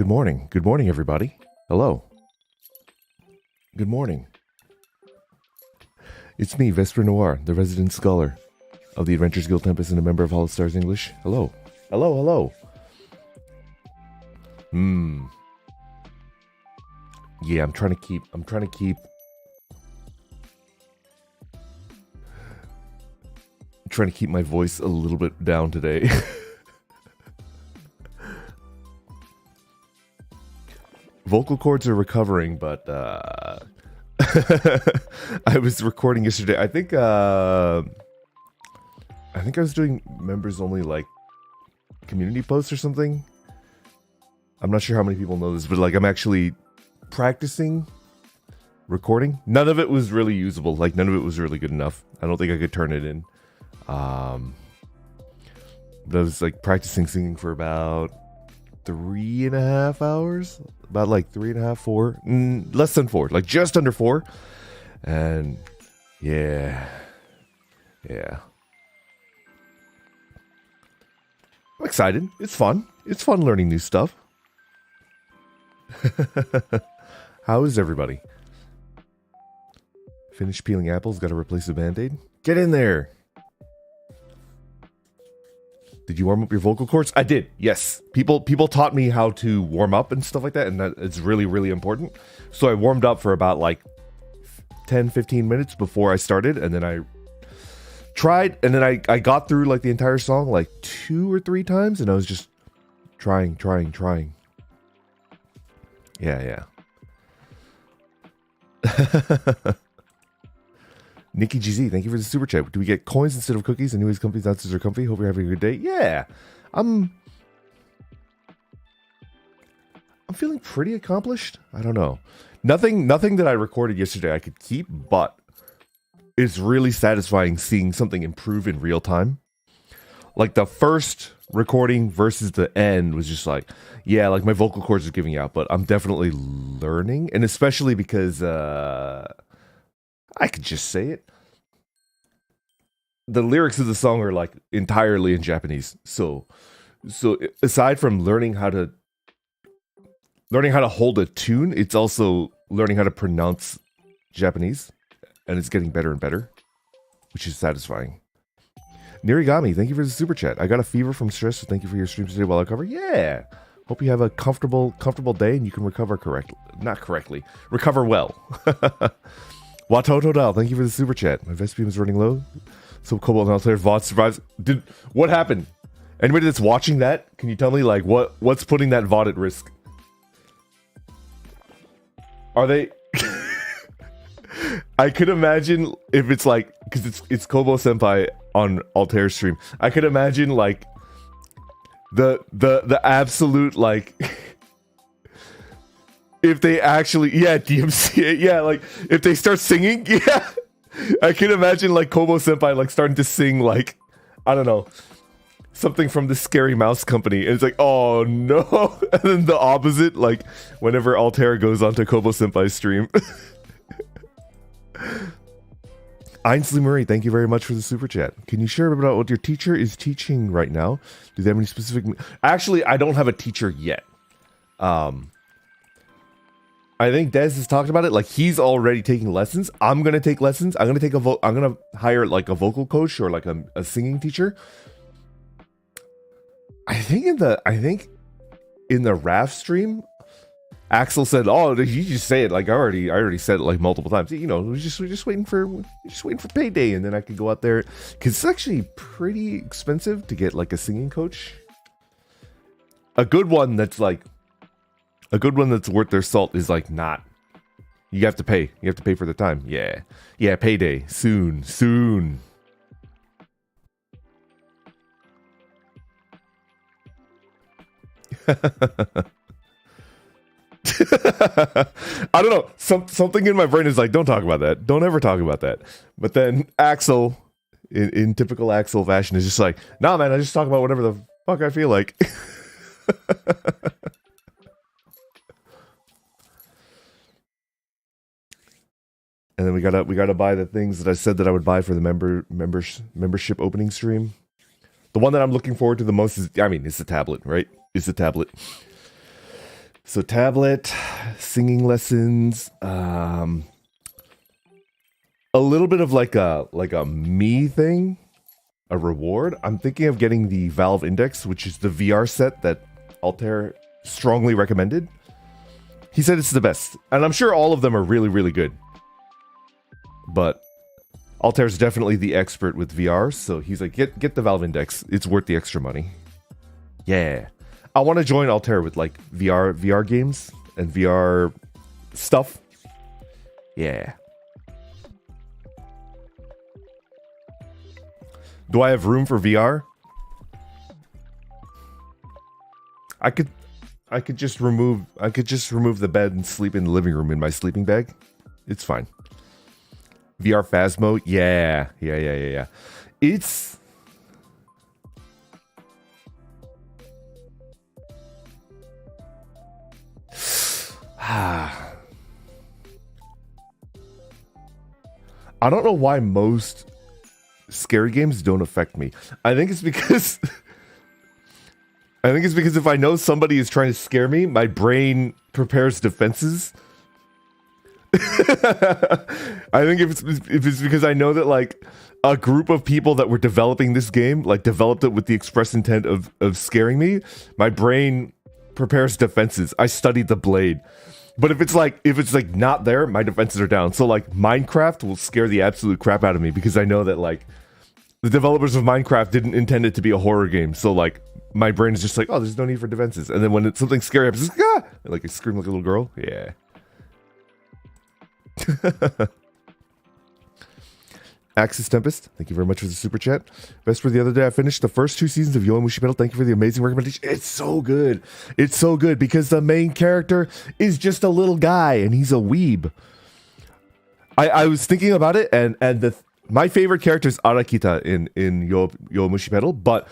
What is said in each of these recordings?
Good morning. Good morning, everybody. Hello. Good morning. It's me, Vesper Noir, the resident scholar of the Adventures Guild Tempus and a member of HOLOSTARS English. Hello. Hello, hello. Yeah, I'm trying to keep my voice a little bit down today. Vocal cords are recovering, but I was recording yesterday. I think I was doing members only like community posts or something. I'm not sure how many people know this, but like I'm actually practicing recording. None of it was really usable. Like none of it was really good enough. I don't think I could turn it in. But I was like practicing singing for about 3.5 hours, about like 3.5, 4, less than 4, like just under 4. And yeah. I'm excited. It's fun. It's fun learning new stuff. How is everybody? Finished peeling apples, gotta replace a band-aid. Get in there. Did you warm up your vocal cords? I did, yes. People taught me how to warm up and stuff like that, and that it's really, really important. So I warmed up for about like 10-15 minutes before I started, and then I tried, and then I got through like the entire song like 2 or 3 times, and I was just trying. Yeah. Nikki GZ, thank you for the super chat. Do we get coins instead of cookies? Anyways, companies, answers are comfy. Hope you're having a good day. Yeah. I'm feeling pretty accomplished. I don't know. Nothing that I recorded yesterday I could keep, but it's really satisfying seeing something improve in real time. Like the first recording versus the end was just like, yeah, like my vocal cords are giving out, but I'm definitely learning. And especially because I could just say it. The lyrics of the song are like entirely in Japanese. So aside from learning how to hold a tune, it's also learning how to pronounce Japanese, and it's getting better and better, which is satisfying. Nirigami, thank you for the super chat. I got a fever from stress, so thank you for your streams today while I cover. Yeah. Hope you have a comfortable day and you can recover recover well. Watoto Dal, thank you for the super chat. My Vest beam is running low. So Cobalt and Altair VOD survives. What happened? Anybody that's watching that, can you tell me like what's putting that VOD at risk? Are they? I could imagine if it's like, because it's Kobo Senpai on Altair's stream. I could imagine like the absolute like. If they actually, DMCA, like, if they start singing, I can imagine, like, Kobo Senpai, like, starting to sing, like, I don't know, something from the Scary Mouse Company, and it's like, oh, no, and then the opposite, like, whenever Altair goes onto Kobo Senpai's stream. Ainsley Murray, thank you very much for the super chat. Can you share about what your teacher is teaching right now? Do they have any specific... Actually, I don't have a teacher yet. I think Dez has talked about it. Like he's already taking lessons. I'm gonna take lessons. I'm gonna hire like a vocal coach or like a singing teacher. I think in the RAF stream, Axel said, "Oh, you just say it like I already said it like multiple times. You know, we're just waiting for payday, and then I could go out there because it's actually pretty expensive to get like a singing coach. A good one that's worth their salt is like not. You have to pay. You have to pay for the time. Yeah, payday soon. I don't know. Something in my brain is like, don't talk about that. Don't ever talk about that. But then Axel, in typical Axel fashion, is just like, nah, man. I just talk about whatever the fuck I feel like. And then we gotta buy the things that I said that I would buy for the membership opening stream. The one that I'm looking forward to the most is, it's the tablet, right? It's the tablet. So tablet, singing lessons, a little bit of like a me thing, a reward. I'm thinking of getting the Valve Index, which is the VR set that Altair strongly recommended. He said it's the best, and I'm sure all of them are really, really good. But Altair's definitely the expert with VR, so he's like, get the Valve Index. It's worth the extra money. Yeah. I want to join Altair with like VR games and VR stuff. Yeah. Do I have room for VR? I could just remove the bed and sleep in the living room in my sleeping bag. It's fine. VR Phasmo, yeah. It's I don't know why most scary games don't affect me. I think it's because if I know somebody is trying to scare me, my brain prepares defenses. I think if it's because I know that like a group of people that were developing this game like developed it with the express intent of scaring me, my brain prepares defenses. I studied the blade. But if it's like not there, my defenses are down. So like Minecraft will scare the absolute crap out of me because I know that like the developers of Minecraft didn't intend it to be a horror game. So like my brain is just like, oh, there's no need for defenses. And then when it's something scary happens, it's like, ah! Like I scream like a little girl. Yeah. Axis Tempest, thank you very much for the super chat. Vesper, the other day I finished the first 2 seasons of Yowamushi Metal. Thank you for the amazing recommendation. It's so good. It's so good because the main character is just a little guy and he's a weeb. I was thinking about it and my favorite character is Arakita in Yowamushi Metal, but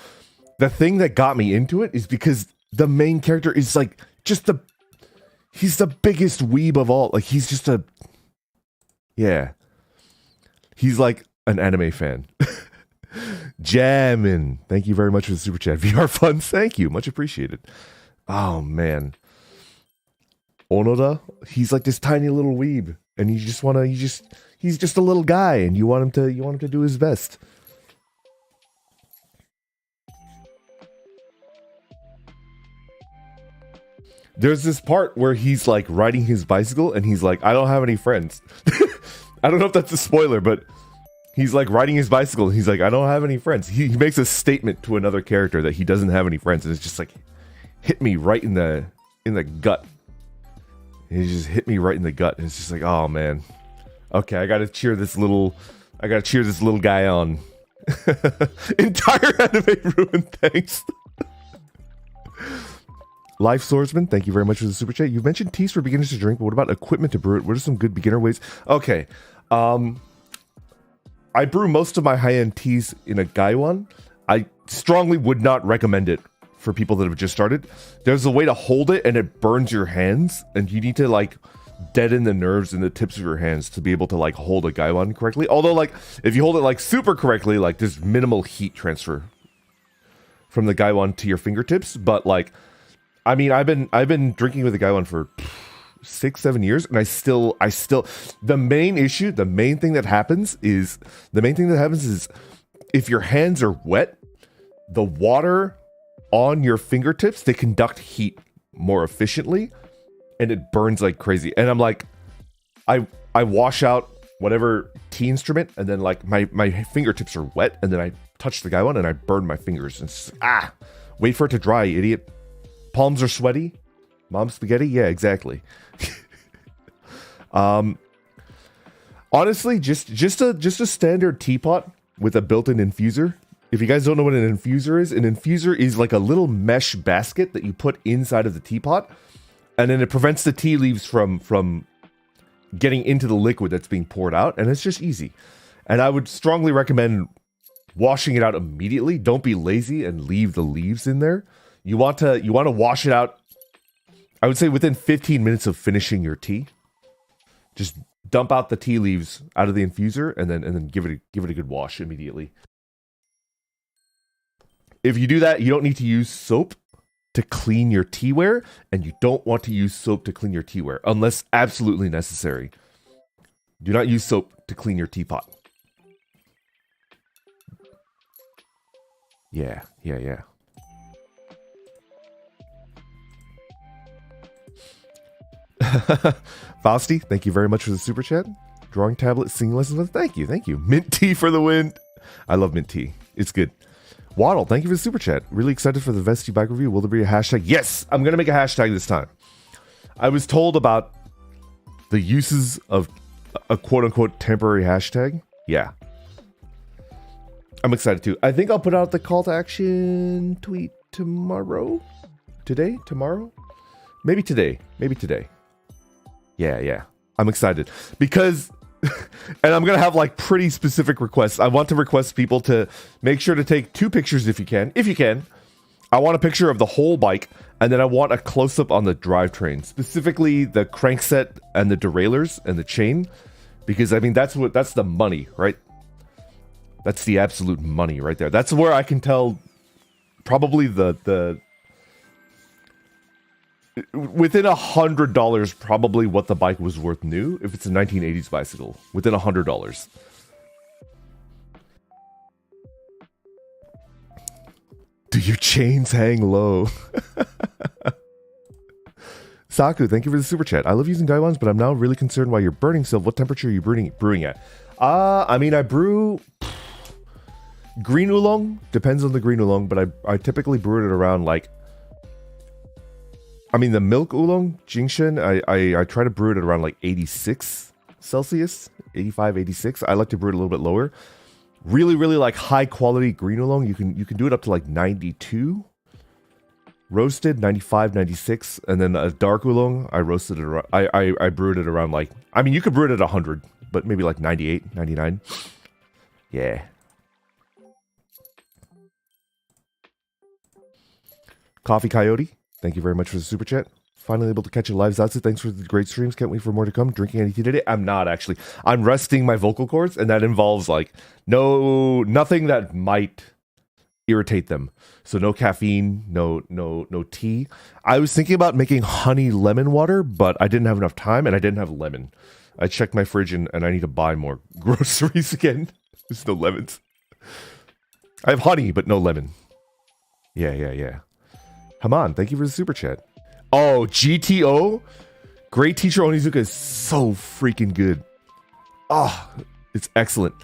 the thing that got me into it is because the main character is like just he's the biggest weeb of all. Like he's just yeah. He's like an anime fan. Jammin'. Thank you very much for the super chat. VR Funds, thank you. Much appreciated. Oh, man. Onoda, he's like this tiny little weeb. And he's just a little guy. And you want him to do his best. There's this part where he's like riding his bicycle and he's like, I don't have any friends. I don't know if that's a spoiler, but he's like riding his bicycle and he's like, I don't have any friends. He makes a statement to another character that he doesn't have any friends, and it's just like hit me right in the gut. He just hit me right in the gut. And it's just like, oh man. Okay, I gotta cheer this little guy on. Entire anime ruined, thanks. Life Swordsman, thank you very much for the super chat. You mentioned teas for beginners to drink, but what about equipment to brew it? What are some good beginner ways? Okay. I brew most of my high-end teas in a gaiwan. I strongly would not recommend it for people that have just started. There's a way to hold it and it burns your hands, and you need to like deaden the nerves in the tips of your hands to be able to like hold a gaiwan correctly. Although like if you hold it like super correctly, like there's minimal heat transfer from the gaiwan to your fingertips, but like I mean, I've been drinking with a gaiwan for 6-7 years, and I still the main thing that happens is if your hands are wet, the water on your fingertips, they conduct heat more efficiently and it burns like crazy. And I'm like, I wash out whatever tea instrument, and then like my fingertips are wet, and then I touch the gaiwan and I burn my fingers. And it's just, wait for it to dry, idiot. Palms are sweaty. Mom spaghetti? Yeah, exactly. Honestly, just a standard teapot with a built-in infuser. If you guys don't know what an infuser is like a little mesh basket that you put inside of the teapot, and then it prevents the tea leaves from getting into the liquid that's being poured out, and it's just easy. And I would strongly recommend washing it out immediately. Don't be lazy and leave the leaves in there. You want to wash it out, I would say within 15 minutes of finishing your tea. Just dump out the tea leaves out of the infuser and then give it a good wash immediately. If you do that, you don't need to use soap. to clean your teaware, and you don't want to use soap to clean your teaware unless absolutely necessary. Do not use soap to clean your teapot. Yeah. Fausty, thank you very much for the super chat. Drawing tablet, singing lessons. Thank you. Mint tea for the win. I love mint tea. It's good. Waddle, thank you for the super chat. Really excited for the Vestie bike review. Will there be a hashtag? Yes, I'm going to make a hashtag this time. I was told about the uses of a quote-unquote temporary hashtag. Yeah. I'm excited too. I think I'll put out the call to action tweet tomorrow. Today? Tomorrow? Maybe today. Yeah. I'm excited because... and I'm going to have like pretty specific requests. I want to request people to make sure to take 2 pictures if you can. I want a picture of the whole bike, and then I want a close-up on the drivetrain, specifically the crankset and the derailleurs and the chain, because I mean that's the money, right? That's the absolute money right there. That's where I can tell probably the within $100 probably what the bike was worth new if it's a 1980s bicycle. Within $100. Do your chains hang low? Saku, thank you for the super chat. I love using guidelines, but I'm now really concerned why you're burning silk. What temperature are you brewing at? I mean, I brew green oolong. Depends on the green oolong, but I typically brew it around like, I mean, the milk oolong, Jingshan, I try to brew it at around like 86 Celsius, 85, 86. I like to brew it a little bit lower. Really, really like high quality green oolong. You can do it up to like 92. Roasted, 95, 96. And then a dark oolong, I roasted it around, I brewed it around like, I mean, you could brew it at 100, but maybe like 98, 99. Yeah. Coffee Coyote, thank you very much for the super chat. Finally able to catch a live Zatsu. Thanks for the great streams. Can't wait for more to come. Drinking any tea today? I'm not actually. I'm resting my vocal cords, and that involves like nothing that might irritate them. So no caffeine, no tea. I was thinking about making honey lemon water, but I didn't have enough time, and I didn't have lemon. I checked my fridge, and I need to buy more groceries again. There's no lemons. I have honey, but no lemon. Yeah. Haman, thank you for the super chat. Oh, GTO? Great Teacher Onizuka is so freaking good. Oh, it's excellent.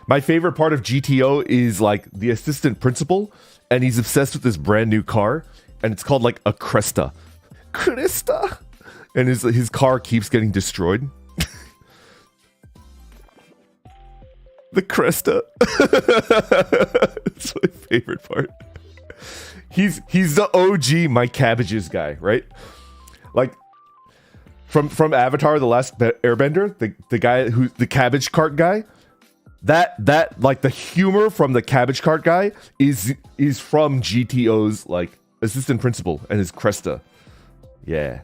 My favorite part of GTO is like the assistant principal, and he's obsessed with this brand new car, and it's called like a Cresta. Cresta! And his car keeps getting destroyed. The Cresta. It's my favorite part. He's the OG My Cabbages guy, right? Like from Avatar: The Last Airbender, the guy who's the cabbage cart guy. That like the humor from the cabbage cart guy is from GTO's like assistant principal and his Cresta. Yeah.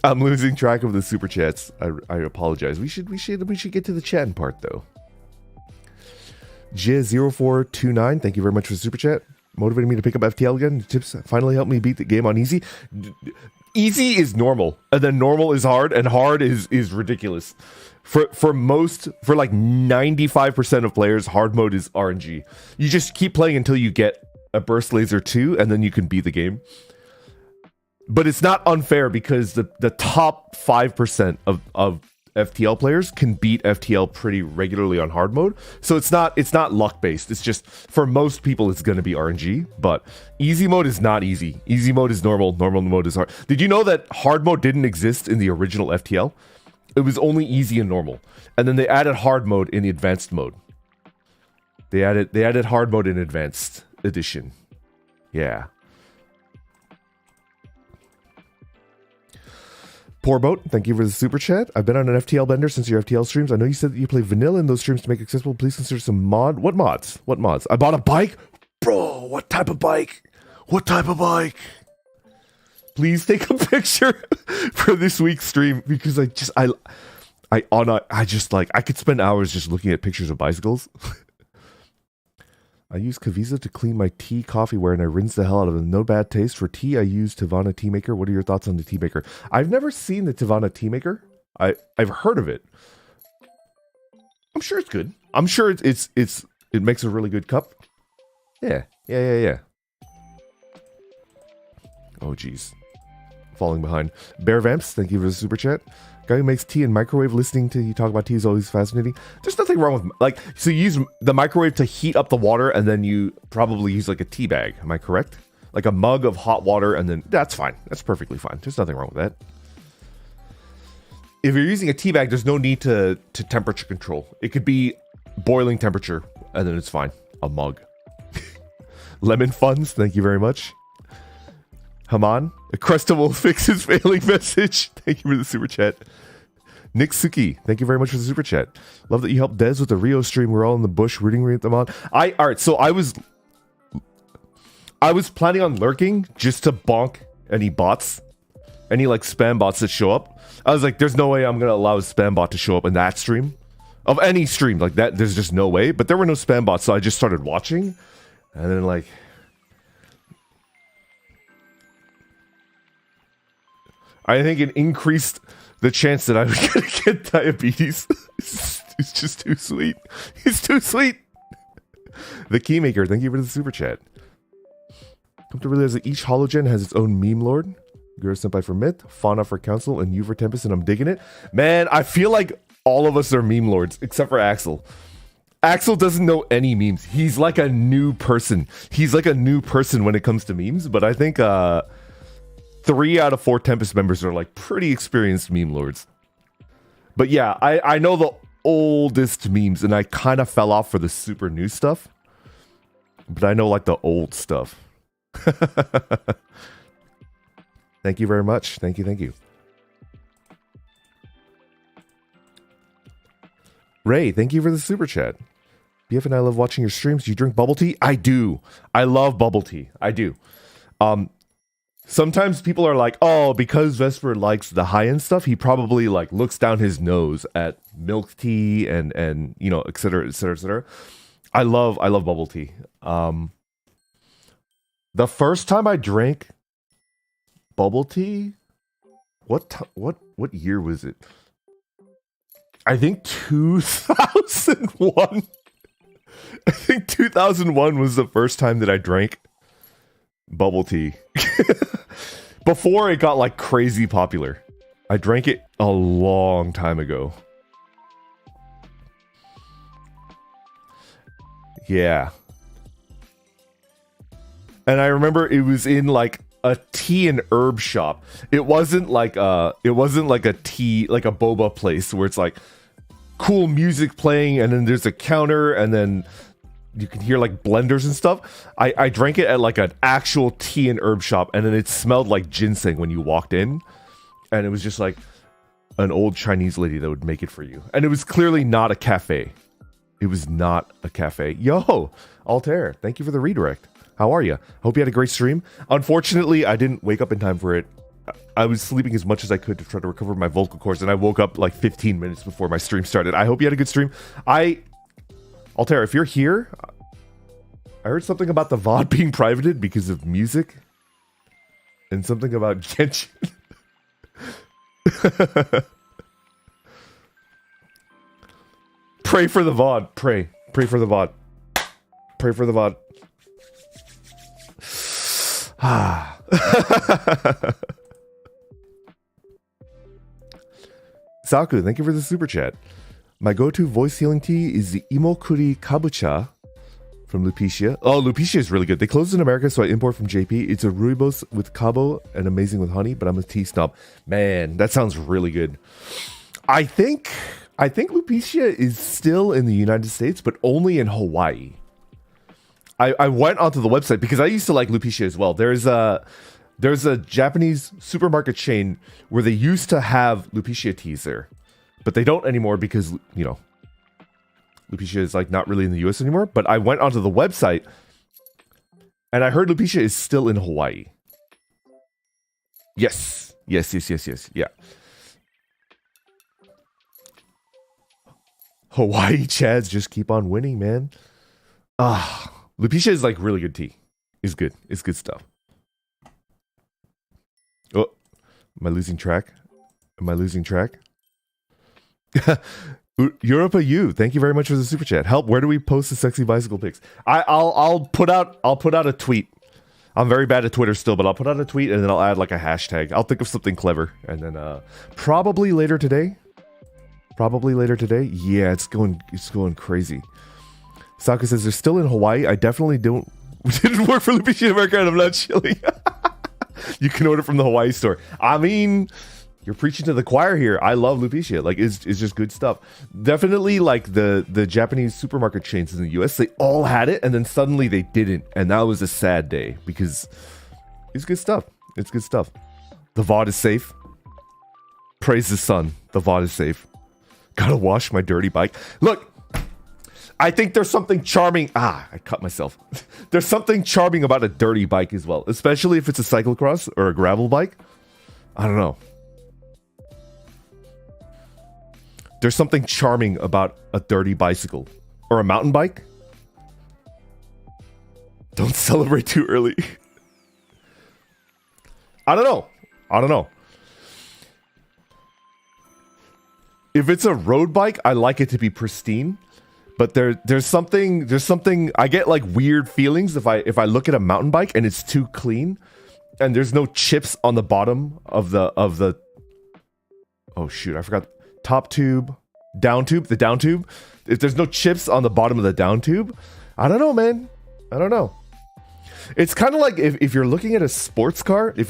I'm losing track of the super chats. I apologize. We should get to the chatting part though. J0429, thank you very much for the super chat. Motivating me to pick up FTL again. The tips finally helped me beat the game on easy. Easy is normal, and then normal is hard, and hard is ridiculous. For like 95% of players, hard mode is RNG. You just keep playing until you get a burst laser 2, and then you can beat the game. But it's not unfair because the top 5% of FTL players can beat FTL pretty regularly on hard mode. So it's not luck based. It's just for most people it's going to be RNG, but easy mode is not easy. Easy mode is normal. Normal mode is hard. Did you know that hard mode didn't exist in the original FTL? It was only easy and normal. And then they added hard mode in the advanced mode. They added hard mode in advanced edition. Yeah. Poor Boat, thank you for the super chat. I've been on an FTL bender since your FTL streams. I know you said that you play vanilla in those streams to make it accessible. Please consider some mod. What mods? What mods? I bought a bike? Bro, what type of bike? What type of bike? Please take a picture for this week's stream because I could spend hours just looking at pictures of bicycles. I use Kaviza to clean my tea coffeeware and I rinse the hell out of them. No bad taste. For tea, I use Tivana Tea Maker. What are your thoughts on the Tea Maker? I've never seen the Tivana Tea Maker. I've heard of it. I'm sure it's good. I'm sure it makes a really good cup. Yeah. Oh, jeez. Falling behind. Bear Vamps, thank you for the super chat. Guy who makes tea in microwave, listening to you talk about tea is always fascinating. There's nothing wrong with, like, so you use the microwave to heat up the water and then you probably use like a tea bag. Am I correct? Like a mug of hot water and then, that's fine. That's perfectly fine. There's nothing wrong with that. If you're using a tea bag, there's no need to temperature control. It could be boiling temperature and then it's fine. A mug. Lemon Funds, thank you very much. Haman, Cresta will fix his failing message. Thank you for the super chat. Nick Suki, thank you very much for the super chat. Love that you helped Dez with the Rio stream. We're all in the bush rooting with them on. Alright, so I was planning on lurking just to bonk any bots, any like spam bots that show up. I was like, there's no way I'm gonna allow a spam bot to show up in that stream. Of any stream like that, there's just no way. But there were no spam bots, so I just started watching. And then like, I think it increased the chance that I was gonna get diabetes. It's just too sweet. He's too sweet. The Keymaker, thank you for the super chat. Come to realize that each hologen has its own meme lord. Guru Senpai for Myth, Fauna for Council, and you for Tempest, and I'm digging it. Man, I feel like all of us are meme lords, except for Axel. Axel doesn't know any memes. He's like a new person. He's like a new person when it comes to memes, but I think 3 out of 4 Tempest members are like pretty experienced meme lords. But yeah, I know the oldest memes, and I kind of fell off for the super new stuff. But I know like the old stuff. Thank you very much. Thank you. Ray, thank you for the super chat. BF and I love watching your streams. Do you drink bubble tea? I do. I love bubble tea. I do. Sometimes people are like, oh, because Vesper likes the high-end stuff, he probably like looks down his nose at milk tea and you know, etc. I love bubble tea. The first time I drank bubble tea, what year was it? I think 2001. I think 2001 was the first time that I drank bubble tea. Before it got like crazy popular. I drank it a long time ago. Yeah. And I remember it was in like a tea and herb shop. It wasn't like a tea, like a boba place where it's like cool music playing and then there's a counter and then you can hear like blenders and stuff. I drank it at like an actual tea and herb shop, and then it smelled like ginseng when you walked in, and it was just like an old Chinese lady that would make it for you. And it was clearly not a cafe. It was not a cafe. Yo, Altair, thank you for the redirect. How are you? Hope you had a great stream. Unfortunately, I didn't wake up in time for it. I was sleeping as much as I could to try to recover my vocal cords, and I woke up like 15 minutes before my stream started. I hope you had a good stream. Altair, if you're here, I heard something about the VOD being privated because of music. And something about Genshin. Pray for the VOD. Pray. Pray for the VOD. Pray for the VOD. Saku, thank you for the super chat. My go-to voice healing tea is the Imokuri Kabucha from Lupicia. Oh, Lupicia is really good. They closed in America, so I import from JP. It's a rooibos with Cabo and amazing with honey, but I'm a tea snob. Man, that sounds really good. I think Lupicia is still in the United States, but only in Hawaii. I went onto the website because I used to like Lupicia as well. There's a Japanese supermarket chain where they used to have Lupicia teas there. But they don't anymore because, you know, Lupicia is like not really in the US anymore. But I went onto the website and I heard Lupicia is still in Hawaii. Yes. Yeah. Hawaii Chads just keep on winning, man. Lupicia is like really good tea. It's good. It's good stuff. Oh, am I losing track? Am I losing track? Europa U, thank you very much for the super chat. Help, where do we post the sexy bicycle pics? I'll put out a tweet. I'm very bad at Twitter still, but I'll put out a tweet and then I'll add like a hashtag. I'll think of something clever and then probably later today. Yeah, it's going crazy. Saka says they're still in Hawaii. I definitely didn't work for Lupicia America and I'm not chilling. You can order from the Hawaii store. I mean, you're preaching to the choir here. I love Lupicia. Like, it's just good stuff. Definitely, like, the Japanese supermarket chains in the US, they all had it, and then suddenly they didn't. And that was a sad day, because it's good stuff. It's good stuff. The VOD is safe. Praise the sun. The VOD is safe. Gotta wash my dirty bike. Look, I think there's something charming. I cut myself. There's something charming about a dirty bike as well, especially if it's a cyclocross or a gravel bike. I don't know. There's something charming about a dirty bicycle or a mountain bike. Don't celebrate too early. I don't know. If it's a road bike, I like it to be pristine. But there's something I get like weird feelings if I look at a mountain bike and it's too clean and there's no chips on the bottom of the oh shoot, I forgot top tube, down tube, the down tube. If there's no chips on the bottom of the down tube, I don't know, man. I don't know. It's kind of like if you're looking at a sports car, you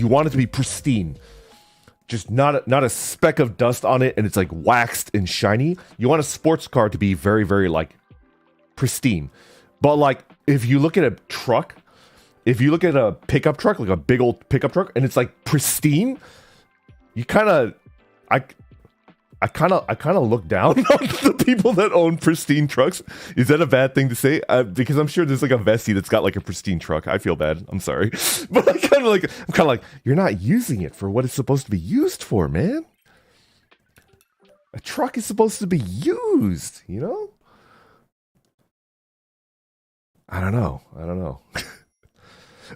want it to be pristine. Just not a speck of dust on it, and it's like waxed and shiny. You want a sports car to be very, very like pristine. But like if you look at a truck, if you look at a pickup truck, like a big old pickup truck, and it's like pristine, you kind of, I kind of look down on the people that own pristine trucks. Is that a bad thing to say? Because I'm sure there's like a vestie that's got like a pristine truck. I feel bad. I'm sorry, but I'm kind of like, you're not using it for what it's supposed to be used for, man. A truck is supposed to be used, you know? I don't know.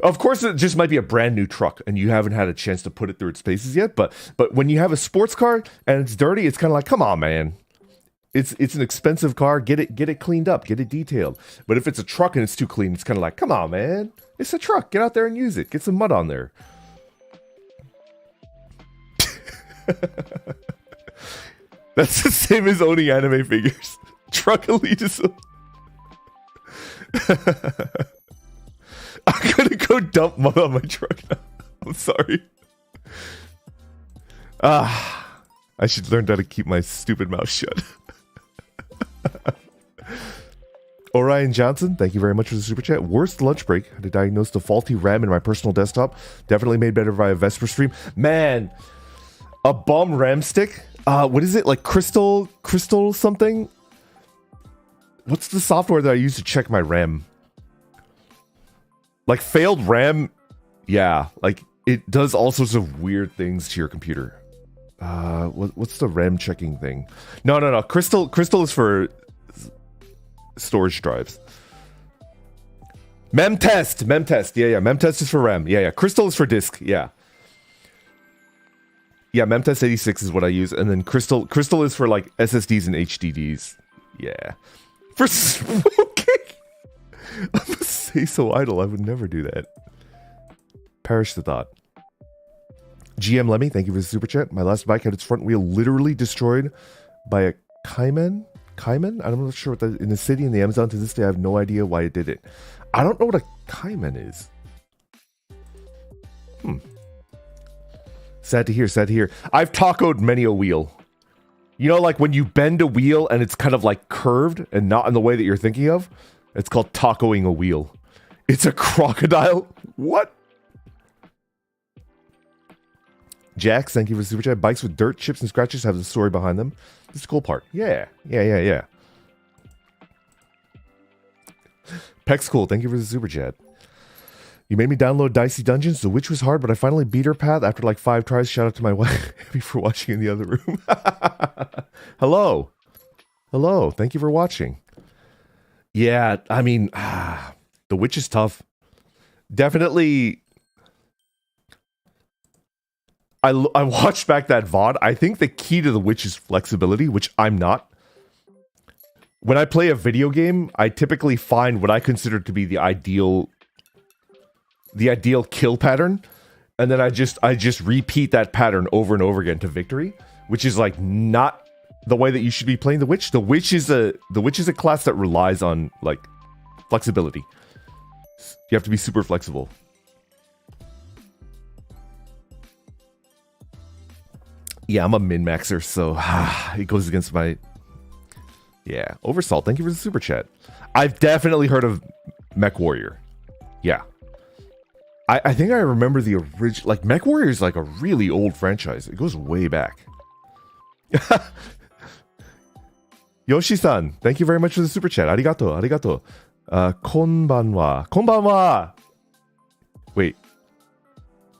Of course, it just might be a brand new truck, and you haven't had a chance to put it through its paces yet. But when you have a sports car and it's dirty, it's kind of like, come on, man. It's an expensive car. Get it cleaned up. Get it detailed. But if it's a truck and it's too clean, it's kind of like, come on, man. It's a truck. Get out there and use it. Get some mud on there. That's the same as owning anime figures. Truck elitism. I'm gonna go dump mud on my truck now. I'm sorry. I should learn how to keep my stupid mouth shut. Orion Johnson, thank you very much for the super chat. Worst lunch break, had to diagnose the faulty RAM in my personal desktop. Definitely made better via Vesper stream. Man, a bum RAM stick? What is it? Like crystal something? What's the software that I use to check my RAM? Like failed RAM, yeah, like it does all sorts of weird things to your computer. What's the RAM checking thing? No. Crystal is for storage drives. Memtest. Yeah. Memtest is for RAM. Yeah. Crystal is for disk. Yeah. Memtest 86 is what I use, and then Crystal is for like SSDs and HDDs. Yeah. For smoking. I'm gonna say so idle. I would never do that. Perish the thought. GM Lemmy, thank you for the super chat. My last bike had its front wheel literally destroyed by a Cayman? I'm not sure what that in the city in the Amazon. To this day, I have no idea why it did it. I don't know what a Cayman is. Sad to hear. I've tacoed many a wheel. You know, like when you bend a wheel and it's kind of like curved and not in the way that you're thinking of? It's called tacoing a wheel. It's a crocodile? What? Jax, thank you for the super chat. Bikes with dirt, chips, and scratches have the story behind them. This is the cool part. Yeah. Peck's cool. Thank you for the super chat. You made me download Dicey Dungeons, the witch was hard, but I finally beat her path after like 5 tries. Shout out to my wife. Happy for watching in the other room. Hello. Thank you for watching. Yeah, I mean, The Witch is tough. Definitely. I watched back that VOD. I think the key to The Witch is flexibility, which I'm not. When I play a video game, I typically find what I consider to be the ideal kill pattern, and then I just repeat that pattern over and over again to victory, which is like not the way that you should be playing The Witch. The Witch is a class that relies on like flexibility. You have to be super flexible. Yeah, I'm a min-maxer, so it goes against my... Yeah, Oversalt, thank you for the super chat. I've definitely heard of Mech Warrior. Yeah. I think I remember the original... Like, Mech Warrior is like a really old franchise. It goes way back. Yoshi-san, thank you very much for the super chat. Arigato, arigato. Konbanwa. Konbanwa! Wait.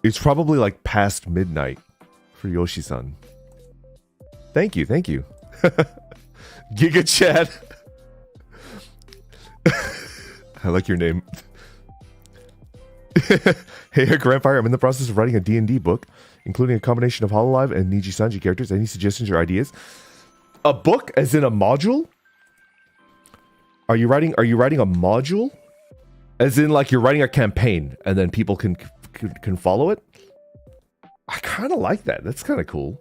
It's probably like past midnight for Yoshi-san. Thank you, thank you. Giga Chat. I like your name. Hey, Grandfire, I'm in the process of writing a D&D book, including a combination of Hololive and Niji Sanji characters. Any suggestions or ideas? A book, as in a module? Are you writing a module? As in, like, you're writing a campaign, and then people can follow it? I kind of like that. That's kind of cool.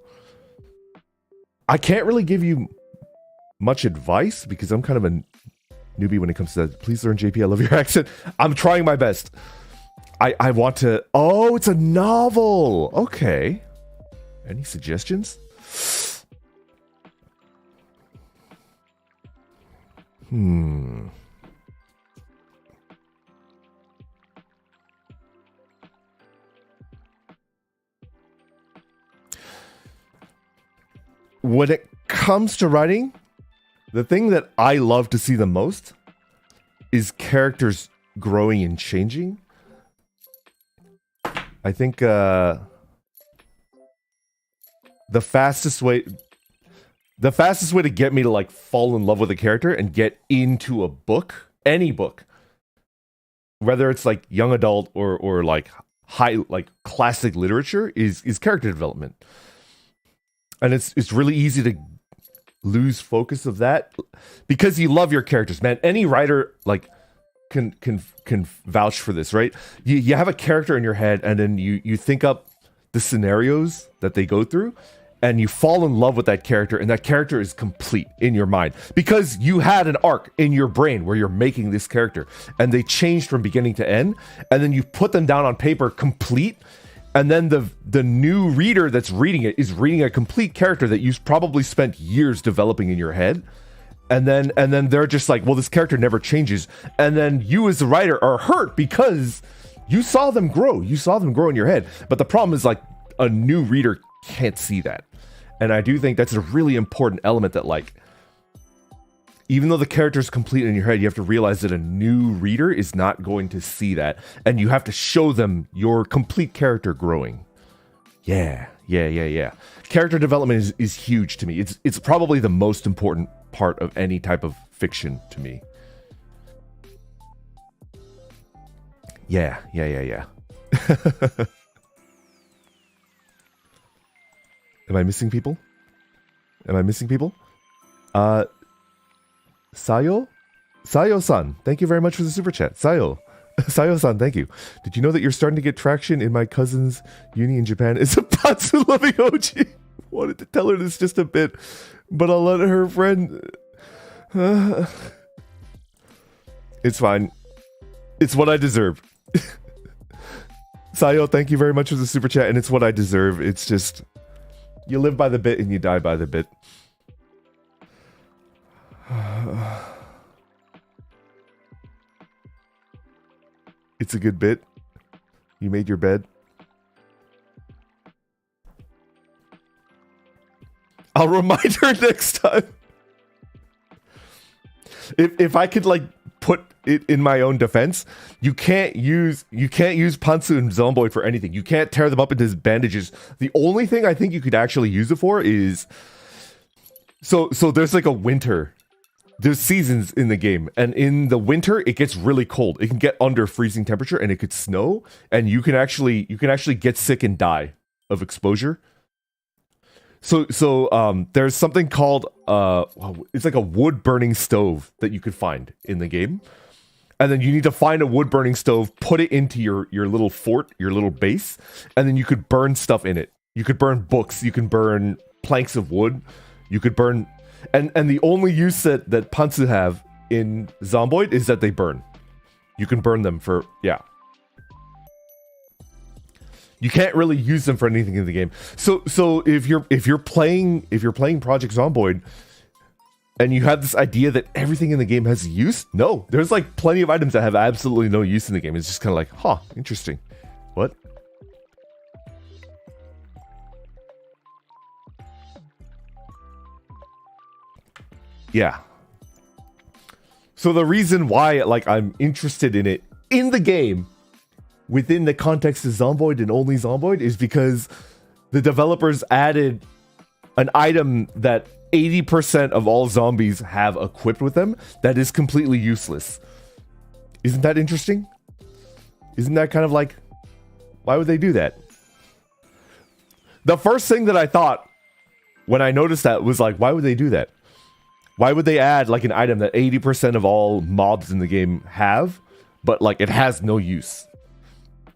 I can't really give you much advice because I'm kind of a newbie when it comes to that. Please learn, JP. I love your accent. I'm trying my best. I want to... Oh, it's a novel. Okay. Any suggestions? When it comes to writing, the thing that I love to see the most is characters growing and changing. I think the fastest way to get me to like fall in love with a character and get into a book, any book, whether it's like young adult or like high like classic literature, is character development. And it's really easy to lose focus of that because you love your characters, man. Any writer like can vouch for this, right? You have a character in your head, and then you think up the scenarios that they go through, and you fall in love with that character, and that character is complete in your mind because you had an arc in your brain where you're making this character, and they changed from beginning to end, and then you put them down on paper complete. And then the new reader that's reading it is reading a complete character that you've probably spent years developing in your head. And then they're just like, well, this character never changes. And then you as the writer are hurt because you saw them grow. You saw them grow in your head. But the problem is like a new reader can't see that. And I do think that's a really important element that like, even though the character is complete in your head, you have to realize that a new reader is not going to see that. And you have to show them your complete character growing. Yeah. Character development is huge to me. It's probably the most important part of any type of fiction to me. Yeah. Am I missing people? Sayo-san, thank you very much for the super chat. Sayo-san, thank you. Did you know that you're starting to get traction in my cousin's uni in Japan? It's a Patsu loving OG. Wanted to tell her this just a bit, but I'll let her friend... It's fine. It's what I deserve. Sayo, thank you very much for the super chat, and it's what I deserve. It's just... You live by the bit and you die by the bit. It's a good bit. You made your bed. I'll remind her next time. If I could like put it in my own defense, you can't use Pantsu and Zomboid for anything. You can't tear them up into bandages. The only thing I think you could actually use it for is so there's like a winter there's seasons in the game, and in the winter it gets really cold. It can get under freezing temperature, and it could snow, and you can actually get sick and die of exposure. So there's something called it's like a wood burning stove that you could find in the game, and then you need to find a wood burning stove, put it into your little fort, your little base, and then you could burn stuff in it. You could burn books, you can burn planks of wood, you could burn. And the only use that Pantsu have in Zomboid is that they burn. You can burn them for, yeah. You can't really use them for anything in the game. So if you're playing Project Zomboid and you have this idea that everything in the game has use, no. There's like plenty of items that have absolutely no use in the game. It's just kind of like, huh, interesting. What? Yeah. So the reason why I'm interested in it in the game within the context of Zomboid and only Zomboid is because the developers added an item that 80% of all zombies have equipped with them that is completely useless. Isn't that interesting? Isn't that kind of like, why would they do that? The first thing that I thought when I noticed that was like, why would they do that? Why would they add like an item that 80% of all mobs in the game have, but like it has no use?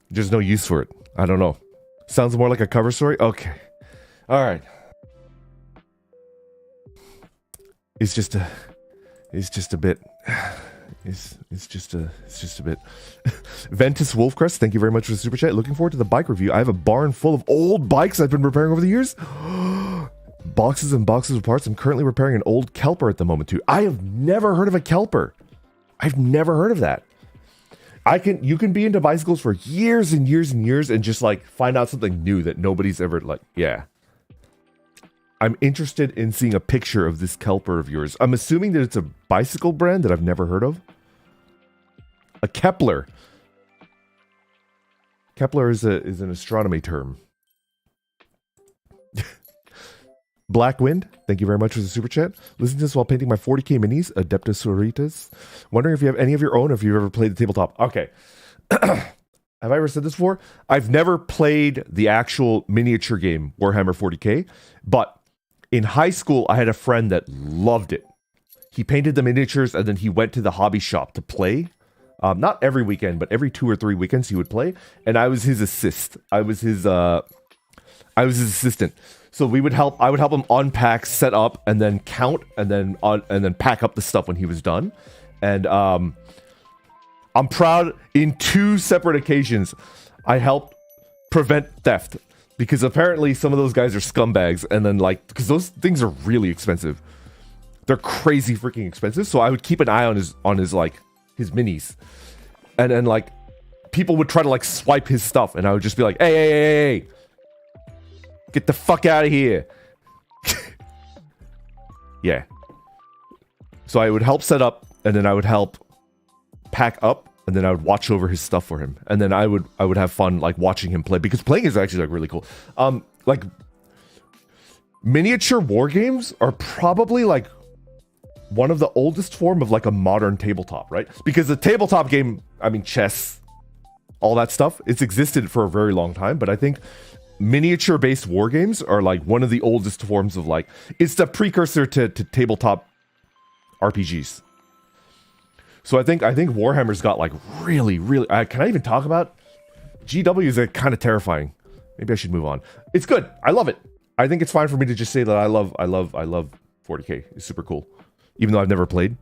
There's no use for it. I don't know. Sounds more like a cover story? Okay. All right. It's just a bit. It's just a bit. Ventus Wolfcrest, thank you very much for the super chat. Looking forward to the bike review. I have a barn full of old bikes I've been repairing over the years. Boxes and boxes of parts. I'm currently repairing an old Kelper at the moment too. I have never heard of a Kelper. I've never heard of that. You can be into bicycles for years and years and years and just like find out something new that nobody's ever like, yeah. I'm interested in seeing a picture of this Kelper of yours. I'm assuming that it's a bicycle brand that I've never heard of. A Kepler. Kepler is an astronomy term. Black Wind, thank you very much for the super chat. Listen to this while painting my 40k minis, Adeptus Sororitas. Wondering if you have any of your own, or if you've ever played the tabletop. Okay. Have I ever said this before? I've never played the actual miniature game, Warhammer 40k, but in high school, I had a friend that loved it. He painted the miniatures, and then he went to the hobby shop to play. Not every weekend, but every 2 or 3 weekends he would play, and I was his assist. I was his assistant. So I would help him unpack, set up, and then count, and then pack up the stuff when he was done. And I'm proud. In 2 separate occasions, I helped prevent theft, because apparently some of those guys are scumbags. And then because those things are really expensive, they're crazy freaking expensive. So I would keep an eye on his minis, and then people would try to swipe his stuff, and I would just be like, hey. Get the fuck out of here. Yeah. So I would help set up, and then I would help pack up, and then I would watch over his stuff for him. And then I would have fun watching him play, because playing is actually really cool. Miniature war games are probably one of the oldest form of a modern tabletop, right? Because the tabletop game, I mean chess, all that stuff, it's existed for a very long time, but I think miniature-based war games are one of the oldest forms of it's the precursor to tabletop RPGs. So I think Warhammer's got really, can I even talk about GW? Is kind of terrifying. Maybe I should move on. It's good. I love it. I think it's fine for me to just say that I love 40k. It's super cool, even though I've never played.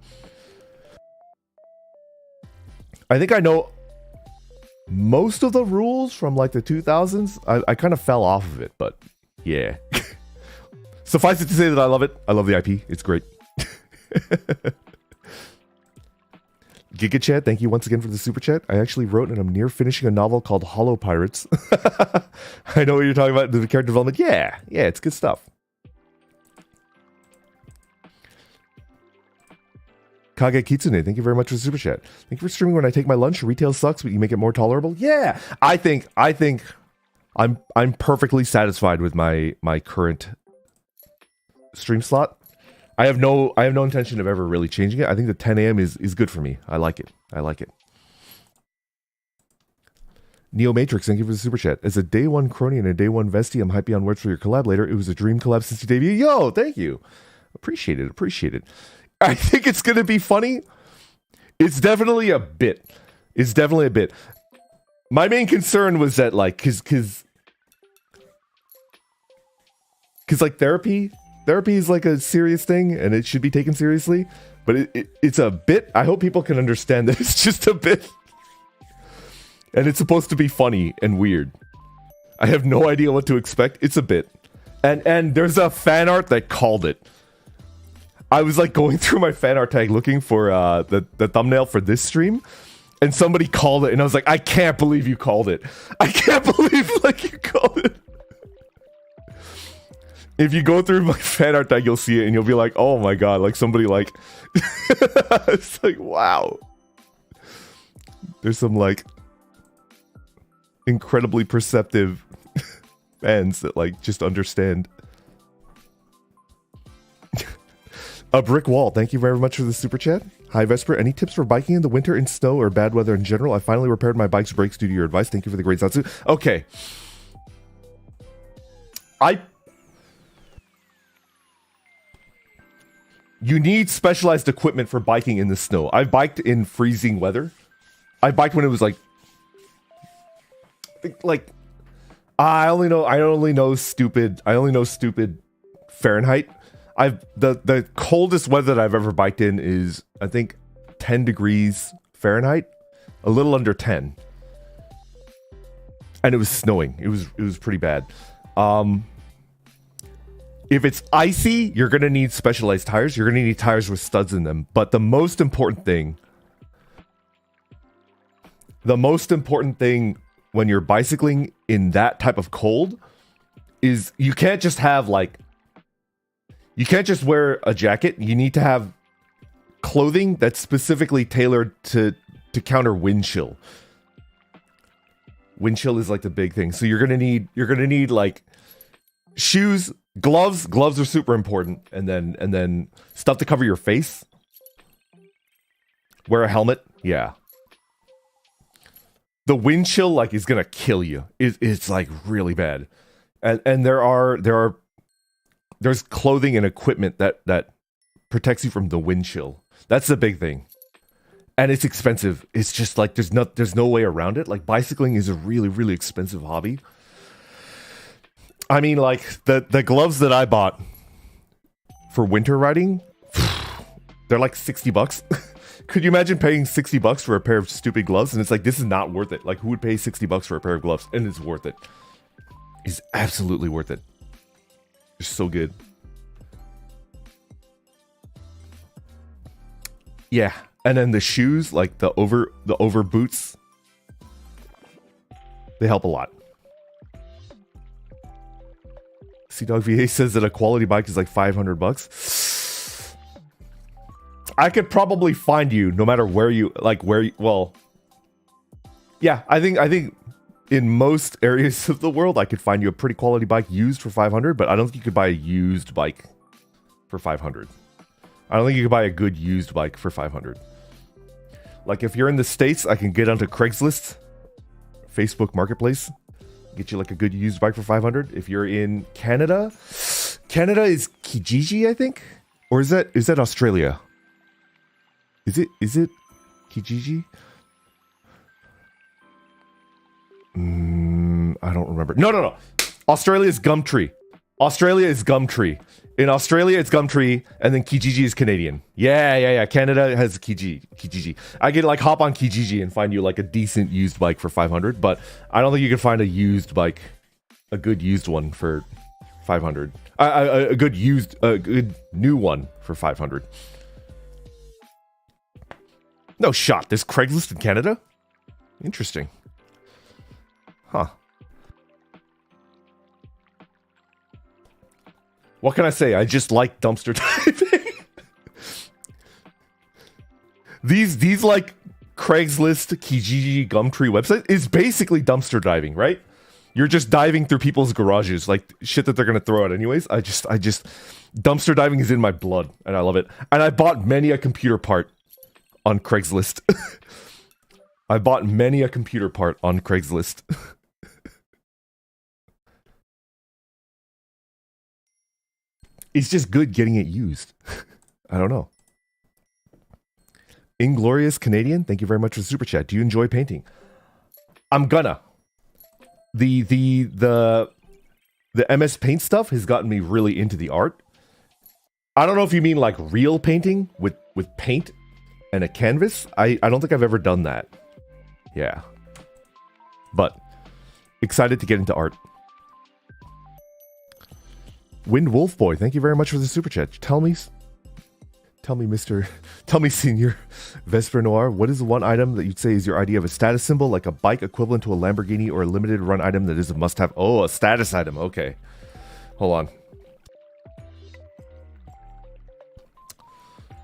I think I know most of the rules from the 2000s. I kind of fell off of it, but yeah. Suffice it to say that I love it. I love the IP. It's great. Giga Chat, thank you once again for the super chat. I actually wrote and I'm near finishing a novel called Hollow Pirates. I know what you're talking about, the character development. Yeah, it's good stuff. Kage Kitsune, thank you very much for the super chat. Thank you for streaming when I take my lunch. Retail sucks, but you make it more tolerable. Yeah, I think I'm perfectly satisfied with my current stream slot. I have no intention of ever really changing it. I think the 10 a.m. is good for me. I like it. I like it. Neo Matrix, thank you for the super chat. As a day one crony and a day one vestie, I'm hypey on words for your collab later. It was a dream collab since you debuted. Yo, thank you. Appreciate it. Appreciate it. I think it's gonna be funny. It's definitely a bit. It's definitely a bit. My main concern was that like, cause like therapy is like a serious thing and it should be taken seriously. But it's a bit. I hope people can understand that it's just a bit. And it's supposed to be funny and weird. I have no idea what to expect. It's a bit. And there's a fan art that called it. I was like going through my fan art tag looking for the thumbnail for this stream. And somebody called it. And I was like, I can't believe you called it. I can't believe like you called it. If you go through my fan art tag, you'll see it. And you'll be like, oh my god. Like somebody like... It's like, wow. There's some like... incredibly perceptive fans that like just understand. A brick wall, thank you very much for the super chat. Hi Vesper, any tips for biking in the winter in snow or bad weather in general? I finally repaired my bike's brakes due to your advice. Thank you for the great Zatsu. Okay, you need specialized equipment for biking in the snow. I've biked in freezing weather. I biked when it was like I only know stupid Fahrenheit. The coldest weather that I've ever biked in is I think 10 degrees Fahrenheit, a little under 10. And it was snowing. It was pretty bad. If it's icy, you're going to need specialized tires. You're going to need tires with studs in them. But the most important thing when you're bicycling in that type of cold is you can't just wear a jacket. You need to have clothing that's specifically tailored to counter wind chill. Wind chill is like the big thing. So you're gonna need like shoes, gloves. Gloves are super important, and then stuff to cover your face. Wear a helmet. Yeah. The wind chill like is gonna kill you. It's like really bad, and there's clothing and equipment that protects you from the wind chill. That's the big thing, and it's expensive. It's just like there's no way around it. Like bicycling is a really expensive hobby. I mean, like the gloves that I bought for winter riding, they're like $60. Could you imagine paying $60 for a pair of stupid gloves? And it's like, this is not worth it. Like, who would pay $60 for a pair of gloves? And it's worth it. It's absolutely worth it. They're so good. Yeah. And then the shoes, like the over boots, they help a lot. Dog VA says that a quality bike is like $500. I could probably find you no matter where you well, yeah, I think in most areas of the world I could find you a pretty quality bike used for 500, but I don't think you could buy a used bike for 500. I don't think you could buy a good used bike for 500. Like if you're in the States, I can get onto Craigslist, Facebook Marketplace, get you like a good used bike for 500. If you're in Canada is Kijiji, I think, or is that Australia? Is it Kijiji? I don't remember. No. Australia is Gumtree. Australia is Gumtree. In Australia, it's Gumtree, and then Kijiji is Canadian. Yeah. Canada has Kijiji. I could like hop on Kijiji and find you like a decent used bike for 500, but I don't think you can find a used bike, a good used one for 500. A good new one for 500. No shot. There's Craigslist in Canada? Interesting. Huh. What can I say? I just like dumpster diving. These like Craigslist, Kijiji, Gumtree website is basically dumpster diving, right? You're just diving through people's garages, like shit that they're gonna throw out anyways. I just dumpster diving is in my blood, and I love it. And I bought many a computer part on Craigslist. I bought many a computer part on Craigslist. It's just good getting it used. I don't know. Inglorious Canadian, thank you very much for the super chat. Do you enjoy painting? I'm gonna. The MS Paint stuff has gotten me really into the art. I don't know if you mean like real painting with paint and a canvas. I don't think I've ever done that. Yeah. But excited to get into art. Wind Wolf Boy, thank you very much for the super chat. Tell me, Senior Vesper Noir, what is the one item that you'd say is your idea of a status symbol, like a bike equivalent to a Lamborghini, or a limited run item that is a must-have? Oh, a status item. Okay. Hold on.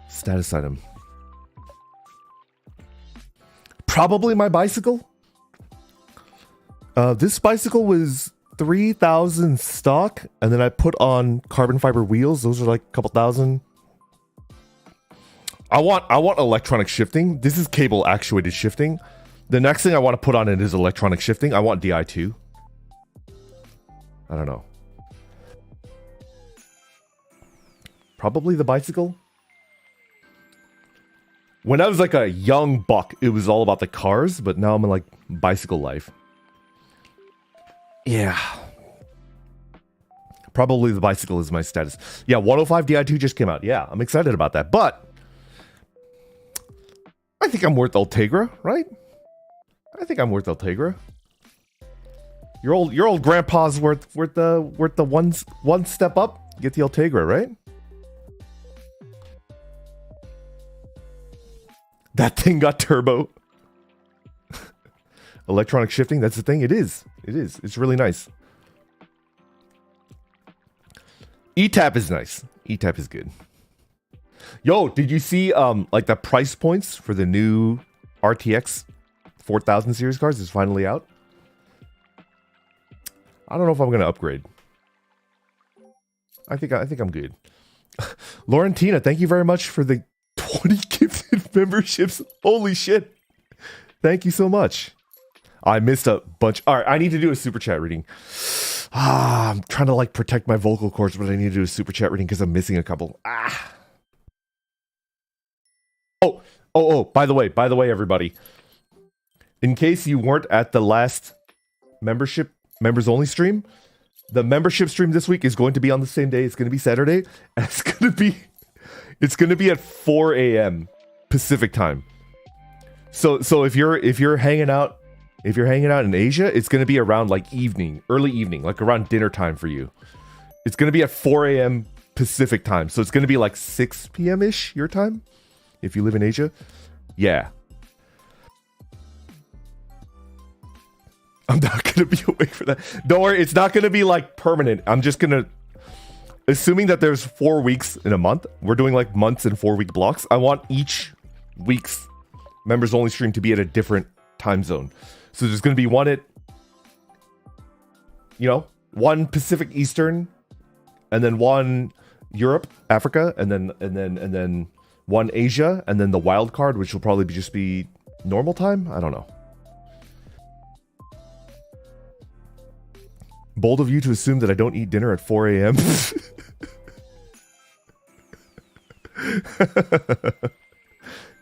Status item. Probably my bicycle. This bicycle was 3,000 stock, and then I put on carbon fiber wheels. Those are like a couple thousand. I want electronic shifting. This is cable actuated shifting. The next thing I want to put on it is electronic shifting. I want DI2. I don't know. Probably the bicycle. When I was like a young buck, it was all about the cars, but now I'm in like bicycle life. Yeah. Probably the bicycle is my status. Yeah, 105 DI2 just came out. Yeah, I'm excited about that. But I think I'm worth Ultegra, right? I think I'm worth Ultegra. Your old grandpa's worth the one step up. Get the Ultegra, right? That thing got turbo. Electronic shifting, that's the thing. It is. It's really nice. ETAP is nice. ETAP is good. Yo, did you see like the price points for the new RTX 4000 series cards is finally out? I don't know if I'm gonna upgrade. I think I'm good. Laurentina, thank you very much for the 20 gifted memberships. Holy shit. Thank you so much. I missed a bunch. All right, I need to do a super chat reading. I'm trying to like protect my vocal cords, but I need to do a super chat reading because I'm missing a couple. Oh, by the way, everybody. In case you weren't at the last members only stream, the membership stream this week is going to be on the same day. It's going to be Saturday. And it's going to be at 4 a.m. Pacific time. So if you're hanging out in Asia, it's going to be around like early evening, like around dinner time for you. It's going to be at 4 a.m. Pacific time. So it's going to be like 6 p.m.-ish your time if you live in Asia. Yeah. I'm not going to be awake for that. Don't worry, it's not going to be like permanent. I'm just going to, assuming that there's 4 weeks in a month, we're doing like months and 4-week blocks. I want each week's members only stream to be at a different time zone. So there's going to be one at, one Pacific Eastern, and then one Europe, Africa, and then one Asia, and then the wild card, which will probably just be normal time. I don't know. Bold of you to assume that I don't eat dinner at 4 a.m.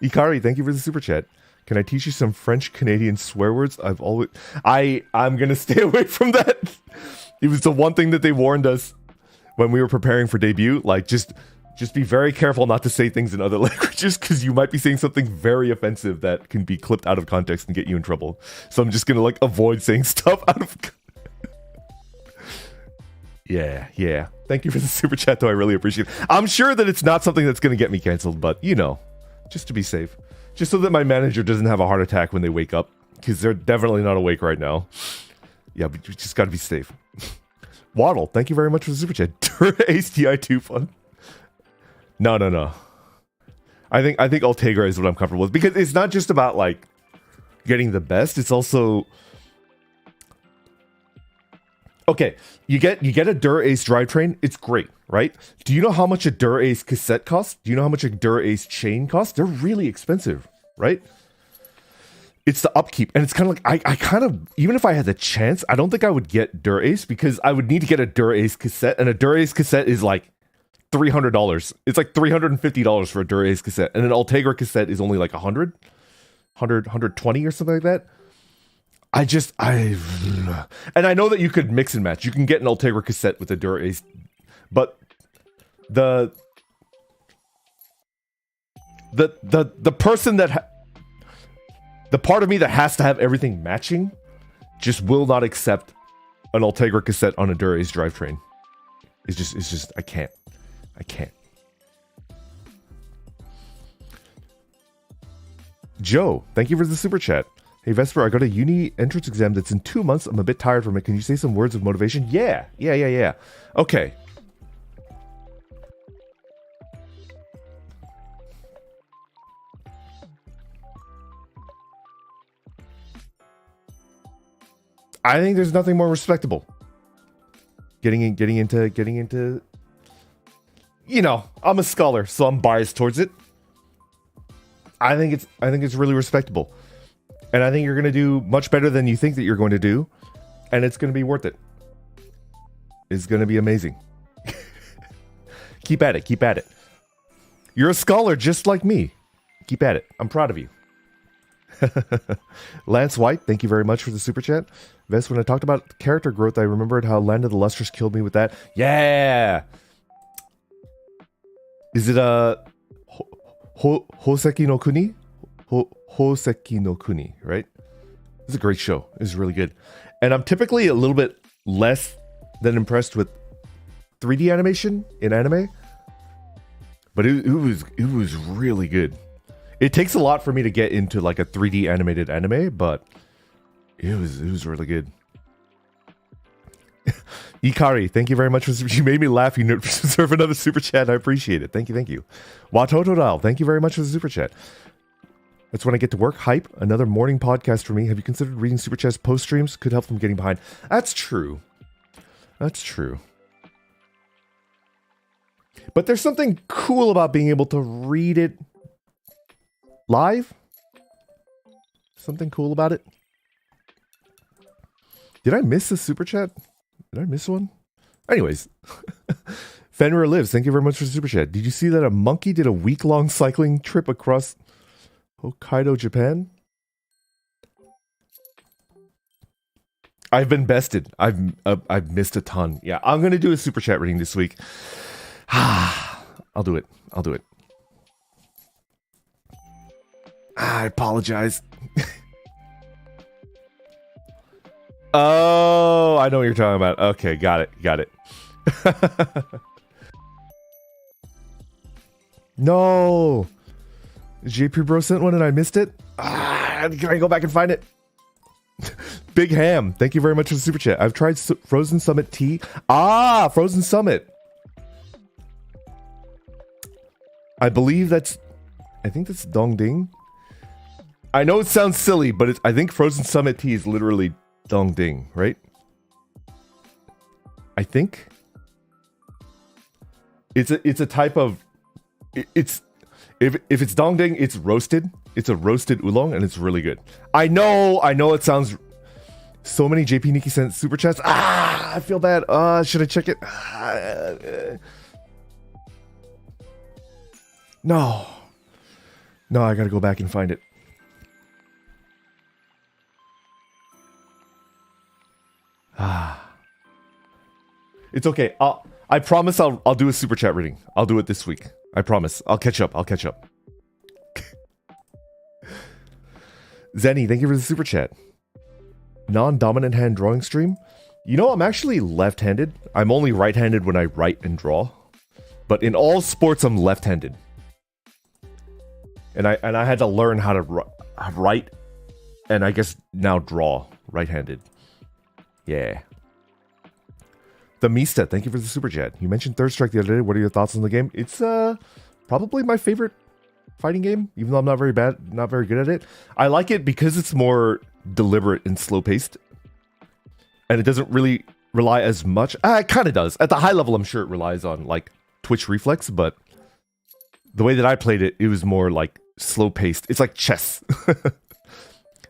Ikari, thank you for the super chat. Can I teach you some French Canadian swear words? I'm gonna stay away from that. It was the one thing that they warned us when we were preparing for debut. Like, just be very careful not to say things in other languages, because you might be saying something very offensive that can be clipped out of context and get you in trouble. So I'm just gonna like avoid saying stuff out of. Yeah. Thank you for the super chat, though. I really appreciate it. I'm sure that it's not something that's gonna get me canceled, but just to be safe. Just so that my manager doesn't have a heart attack when they wake up, because they're definitely not awake right now. Yeah, but you just gotta be safe. Waddle, thank you very much for the super chat. Ace DI2 fun. No. I think Ultegra is what I'm comfortable with, because it's not just about like getting the best. It's also Okay, you get a Dura-Ace drivetrain. It's great, right? Do you know how much a Dura-Ace cassette costs? Do you know how much a Dura-Ace chain costs? They're really expensive, right? It's the upkeep, and it's kind of like I kind of, even if I had the chance, I don't think I would get Dura-Ace because I would need to get a Dura-Ace cassette, and a Dura-Ace cassette is like $300. It's like $350 for a Dura-Ace cassette, and an Ultegra cassette is only like 120 or something like that. And I know that you could mix and match. You can get an Ultegra cassette with a Dura-Ace, but the person that the part of me that has to have everything matching just will not accept an Ultegra cassette on a Dura-Ace drivetrain. It's just I can't. Joe, thank you for the super chat. Hey Vesper, I got a uni entrance exam that's in 2 months. I'm a bit tired from it. Can you say some words of motivation? Yeah. Okay. I think there's nothing more respectable. Getting into. You know, I'm a scholar, so I'm biased towards it. I think it's really respectable. And I think you're going to do much better than you think that you're going to do. And it's going to be worth it. It's going to be amazing. Keep at it. You're a scholar just like me. Keep at it. I'm proud of you. Lance White, thank you very much for the super chat. Vess, when I talked about character growth, I remembered how Land of the Lustrous killed me with that. Yeah! Is it Hoseki no Kuni? Hoseki no Kuni, right? It's a great show. It's really good. And I'm typically a little bit less than impressed with 3D animation in anime. But it was really good. It takes a lot for me to get into like a 3D animated anime, but it was really good. Ikari, thank you very much. You made me laugh. You deserve another super chat. I appreciate it. Thank you. Watotodal, thank you very much for the super chat. That's when I get to work. Hype, another morning podcast for me. Have you considered reading super chats post streams? Could help them getting behind. That's true. But there's something cool about being able to read it live. Something cool about it. Did I miss a super chat? Did I miss one? Anyways. Fenrir Lives, thank you very much for the super chat. Did you see that a monkey did a week-long cycling trip across Hokkaido, Japan? I've been bested. I've missed a ton. Yeah, I'm gonna do a super chat reading this week. I'll do it. I apologize. Oh, I know what you're talking about. Okay, got it. No. JP Bro sent one and I missed it. Can I go back and find it? Big Ham, thank you very much for the super chat. I've tried Frozen Summit tea. Frozen Summit. I think that's Dongding. I know it sounds silly, but I think Frozen Summit tea is literally Dongding, right? I think it's a type of if it's Dongding, it's roasted. It's a roasted oolong, and it's really good. I know it sounds. So many JP Nikki sent super chats. I feel bad. Should I check it? No, I gotta go back and find it. It's okay. I promise I'll do a super chat reading. I'll do it this week. I promise. I'll catch up. Zenny, thank you for the super chat. Non-dominant hand drawing stream. You know, I'm actually left-handed. I'm only right-handed when I write and draw. But in all sports, I'm left-handed. And I had to learn how to write and I guess now draw right-handed. Yeah. The Mista, thank you for the super chat. You mentioned Third Strike the other day. What are your thoughts on the game? It's probably my favorite fighting game, even though I'm not very good at it. I like it because it's more deliberate and slow-paced. And it doesn't really rely as much. It kind of does. At the high level, I'm sure it relies on like twitch reflex, but the way that I played it, it was more like slow paced. It's like chess.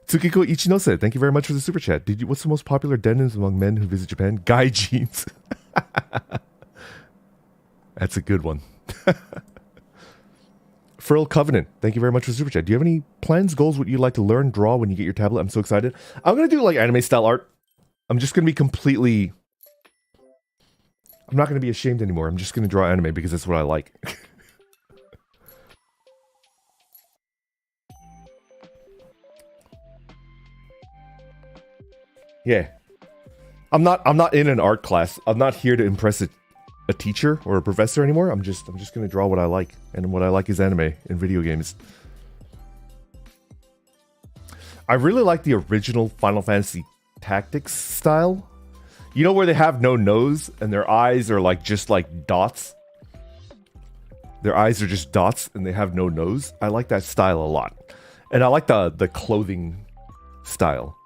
Tsukiko Ichinose, thank you very much for the super chat. What's the most popular denims among men who visit Japan? Guy jeans. That's a good one. Frill Covenant, thank you very much for the super chat. Do you have any plans, goals, what you'd like to learn, draw when you get your tablet? I'm so excited. I'm going to do like anime style art. I'm just going to be completely... I'm not going to be ashamed anymore. I'm just going to draw anime because that's what I like. Yeah. I'm not in an art class. I'm not here to impress a teacher or a professor anymore. I'm just going to draw what I like. And what I like is anime and video games. I really like the original Final Fantasy Tactics style. You know where they have no nose and their eyes are like just like dots? Their eyes are just dots and they have no nose. I like that style a lot. And I like the clothing style.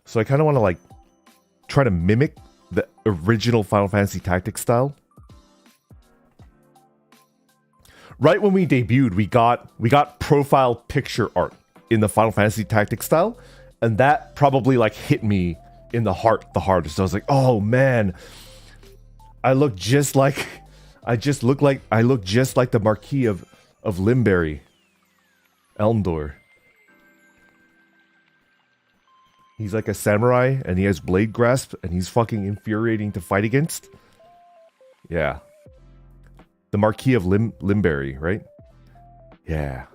So I kind of want to like try to mimic the original Final Fantasy Tactics style. Right when we debuted, we got profile picture art in the Final Fantasy Tactics style, and that probably like hit me in the heart the hardest. I was like, oh man, I look just like the Marquis of Limberry, Elmdor. He's like a samurai, and he has blade grasp, and he's fucking infuriating to fight against. Yeah. The Marquis of Limberry, right? Yeah.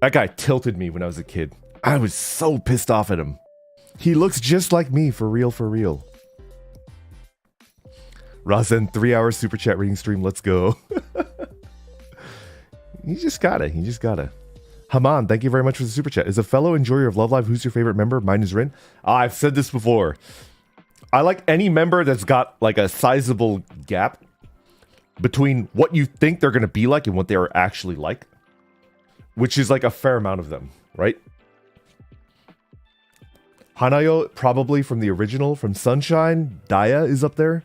That guy tilted me when I was a kid. I was so pissed off at him. He looks just like me, for real, for real. Razen, 3-hour super chat reading stream, let's go. You just gotta. Haman, thank you very much for the super chat. As a fellow enjoyer of Love Live, who's your favorite member? Mine is Rin. I've said this before. I like any member that's got like a sizable gap between what you think they're going to be like and what they are actually like. Which is like a fair amount of them, right? Hanayo, probably from the original, from Sunshine. Daya is up there.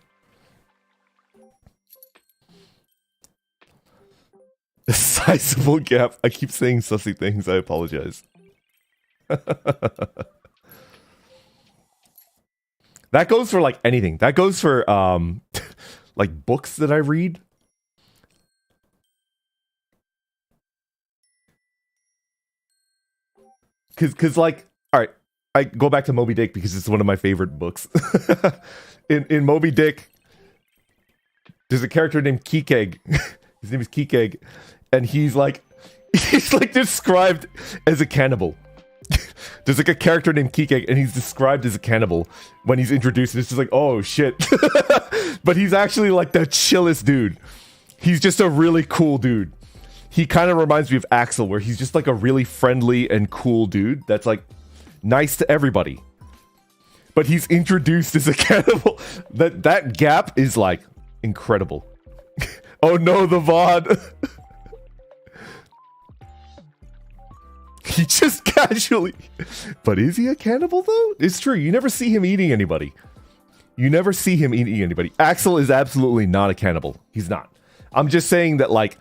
A sizable gap. I keep saying sussy things. I apologize. That goes for like anything. That goes for like books that I read. Cause like, all right, I go back to Moby Dick because it's one of my favorite books. in Moby Dick, there's a character named Kikeg. His name is Kikeg. And he's like described as a cannibal. There's like a character named Kikeg, and he's described as a cannibal when he's introduced. And it's just like, oh shit. But he's actually like the chillest dude. He's just a really cool dude. He kind of reminds me of Axel, where he's just like a really friendly and cool dude that's like nice to everybody. But he's introduced as a cannibal. That gap is like incredible. Oh no, the VOD. He just casually... But is he a cannibal, though? It's true. You never see him eating anybody. You never see him eating anybody. Axel is absolutely not a cannibal. He's not. I'm just saying that, like...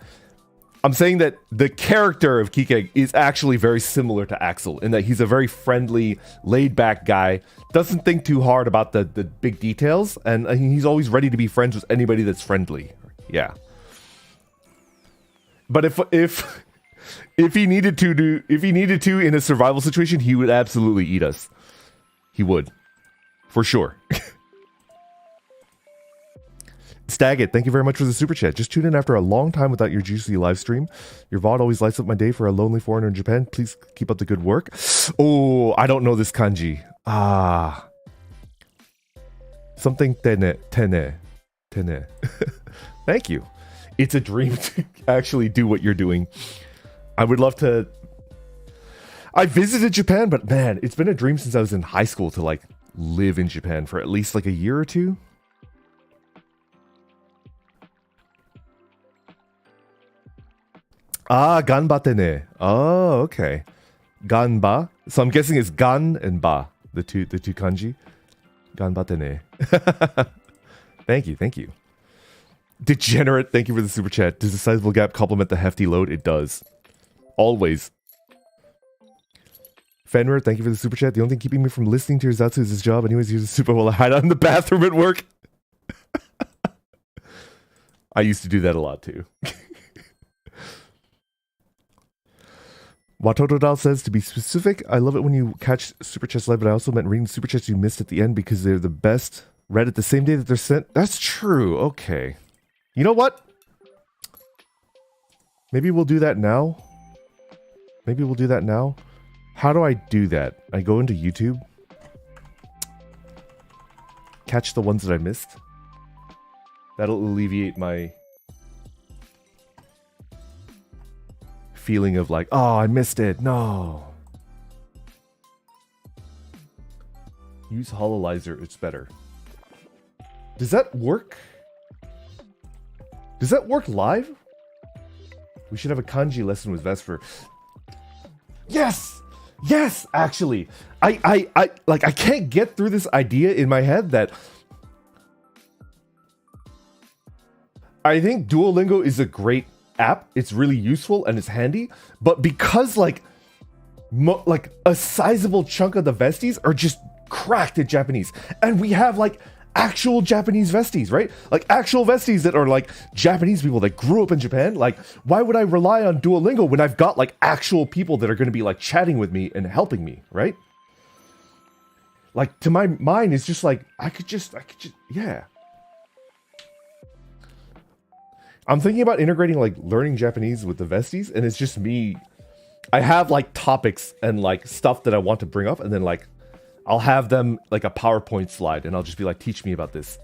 I'm saying that the character of Kikeg is actually very similar to Axel, in that he's a very friendly, laid-back guy, doesn't think too hard about the big details, and he's always ready to be friends with anybody that's friendly. Yeah. But if he needed to in a survival situation, he would absolutely eat us. He would. For sure. Stagit, thank you very much for the super chat. Just tuned in after a long time without your juicy live stream. Your VOD always lights up my day for a lonely foreigner in Japan. Please keep up the good work. Oh, I don't know this kanji. Something tene. Thank you. It's a dream to actually do what you're doing. I would love to... I visited Japan, but man, it's been a dream since I was in high school to like live in Japan for at least like a year or two. Ganbate ne. Oh, okay. Ganba. So I'm guessing it's gan and ba. The two kanji. Ganbatte ne. Thank you. Degenerate, thank you for the super chat. Does the sizable gap complement the hefty load? It does. Always. Fenrir, thank you for the super chat. The only thing keeping me from listening to your Zatsu is his job. Anyways, he's a super while I hide out in the bathroom at work. I used to do that a lot too. Watotodal says, to be specific, I love it when you catch super chats live, but I also meant reading super chats you missed at the end because they're the best. Read it the same day that they're sent. That's true. Okay. You know what? Maybe we'll do that now. How do I do that? I go into YouTube. Catch the ones that I missed. That'll alleviate my feeling of like, oh, I missed it. No. Use Hololyzer. It's better. Does that work? Does that work live? We should have a kanji lesson with Vesper. Yes! Yes, actually. I can't get through this idea in my head that I think Duolingo is a great app. It's really useful and it's handy, but because like a sizable chunk of the vesties are just cracked at Japanese, and we have like actual Japanese vesties, right? Like actual vesties that are like Japanese people that grew up in Japan. Like, why would I rely on Duolingo when I've got like actual people that are going to be like chatting with me and helping me, right? Like, to my mind, it's just like, I could just, yeah. I'm thinking about integrating like learning Japanese with the vesties, and it's just me. I have like topics and like stuff that I want to bring up, and then like I'll have them like a PowerPoint slide, and I'll just be like, teach me about this.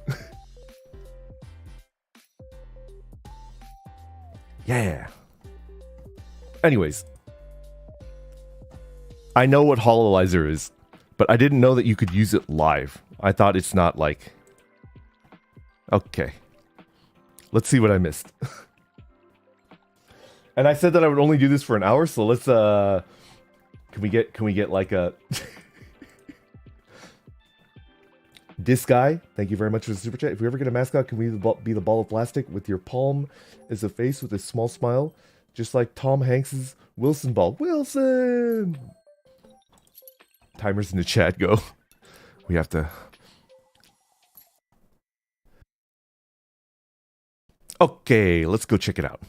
Yeah. Anyways. I know what Hololyzer is, but I didn't know that you could use it live. I thought it's not like... Okay. Let's see what I missed. And I said that I would only do this for an hour, so let's can we get like a This guy, thank you very much for the super chat. If we ever get a mascot, can we be the ball of plastic with your palm as a face with a small smile? Just like Tom Hanks's Wilson ball. Wilson! Timers in the chat go. We have to... Okay, let's go check it out.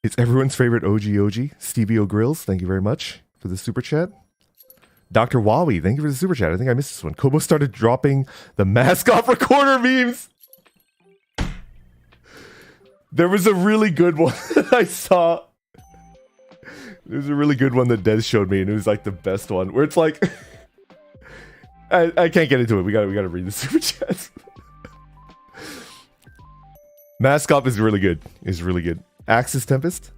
It's everyone's favorite OG, Stevie O'Grills. Thank you very much for the super chat. Dr. Wawi, thank you for the super chat. I think I missed this one. Kobo started dropping the mascot recorder memes. There was a really good one that I saw. There's a really good one that Des showed me, and it was like the best one, where it's like... I can't get into it. We gotta read the super chats. Mascot is really good. Is really good. Axis Tempest.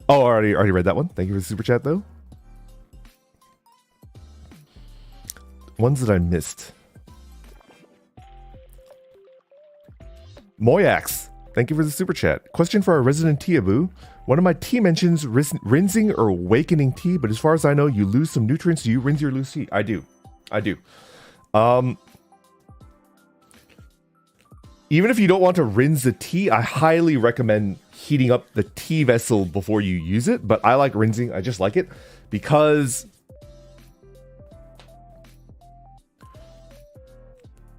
Oh, I already read that one. Thank you for the super chat, though. Ones that I missed. Moyax. Thank you for the super chat. Question for our resident Tiabu. One of my tea mentions rinsing or awakening tea, but as far as I know, you lose some nutrients. Do you rinse or lose tea? I do. Even if you don't want to rinse the tea, I highly recommend heating up the tea vessel before you use it. But I like rinsing. I just like it because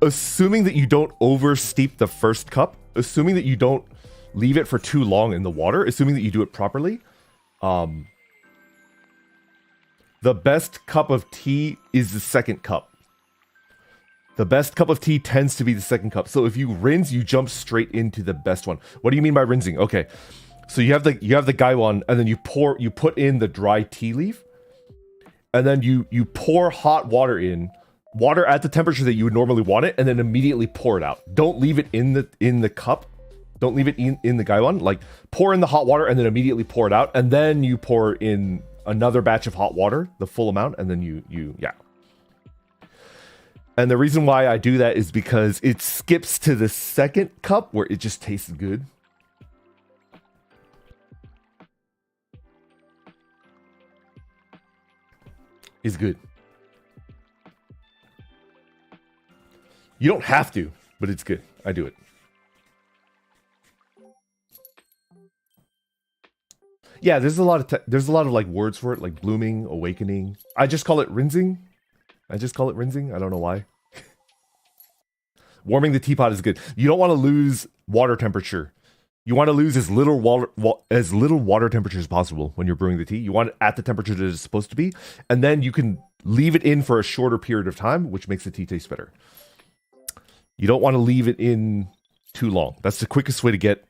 assuming that you don't oversteep the first cup, assuming that you don't leave it for too long in the water, assuming that you do it properly, the best cup of tea is the second cup. The best cup of tea tends to be the second cup. So if you rinse, you jump straight into the best one. What do you mean by rinsing? Okay, so you have the gaiwan, and then you put in the dry tea leaf, and then you pour hot water in, water at the temperature that you would normally want it, and then immediately pour it out. Don't leave it in the cup. Don't leave it in the gaiwan. Like, pour in the hot water and then immediately pour it out, and then you pour in another batch of hot water, the full amount, and then yeah. And the reason why I do that is because it skips to the second cup where it just tastes good. It's good. You don't have to, but it's good. I do it. Yeah, there's a lot of like words for it, like blooming, awakening. I just call it rinsing. I don't know why. Warming the teapot is good. You don't want to lose water temperature. You want to lose as little water temperature as possible when you're brewing the tea. You want it at the temperature that it's supposed to be, and then you can leave it in for a shorter period of time, which makes the tea taste better. You don't want to leave it in too long. That's the quickest way to get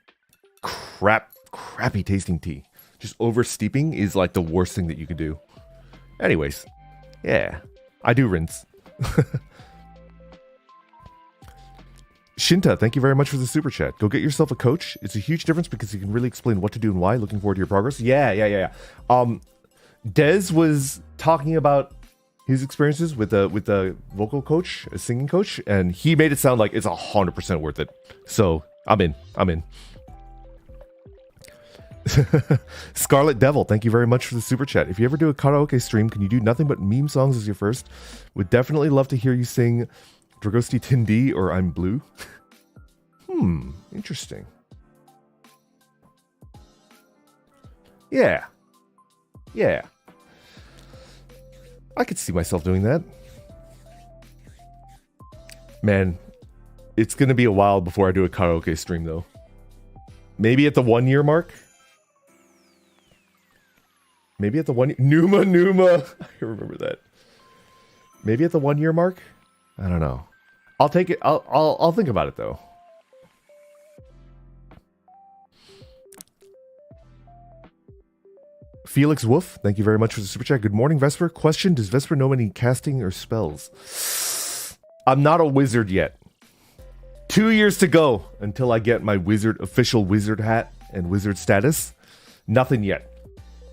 crappy tasting tea. Just over steeping is like the worst thing that you can do. Anyways, yeah, I do rinse. Shinta, thank you very much for the super chat. Go get yourself a coach. It's a huge difference because you can really explain what to do and why. Looking forward to your progress. Yeah. Dez was talking about his experiences with a vocal coach, a singing coach, and he made it sound like it's 100% worth it. So I'm in. Scarlet Devil, thank you very much for the super chat. If you ever do a karaoke stream, can you do nothing but meme songs as your first? Would definitely love to hear you sing Dragosti Tindi or I'm Blue. Interesting. Yeah. I could see myself doing that. Man, it's gonna be a while before I do a karaoke stream though. Maybe at the 1 year mark? Maybe at the Numa. I remember that. Maybe at the 1 year mark? I don't know. I'll take it. I'll think about it though. Felix Wolf, thank you very much for the super chat. Good morning, Vesper. Question: does Vesper know any casting or spells? I'm not a wizard yet. 2 years to go until I get my official wizard hat and wizard status. Nothing yet.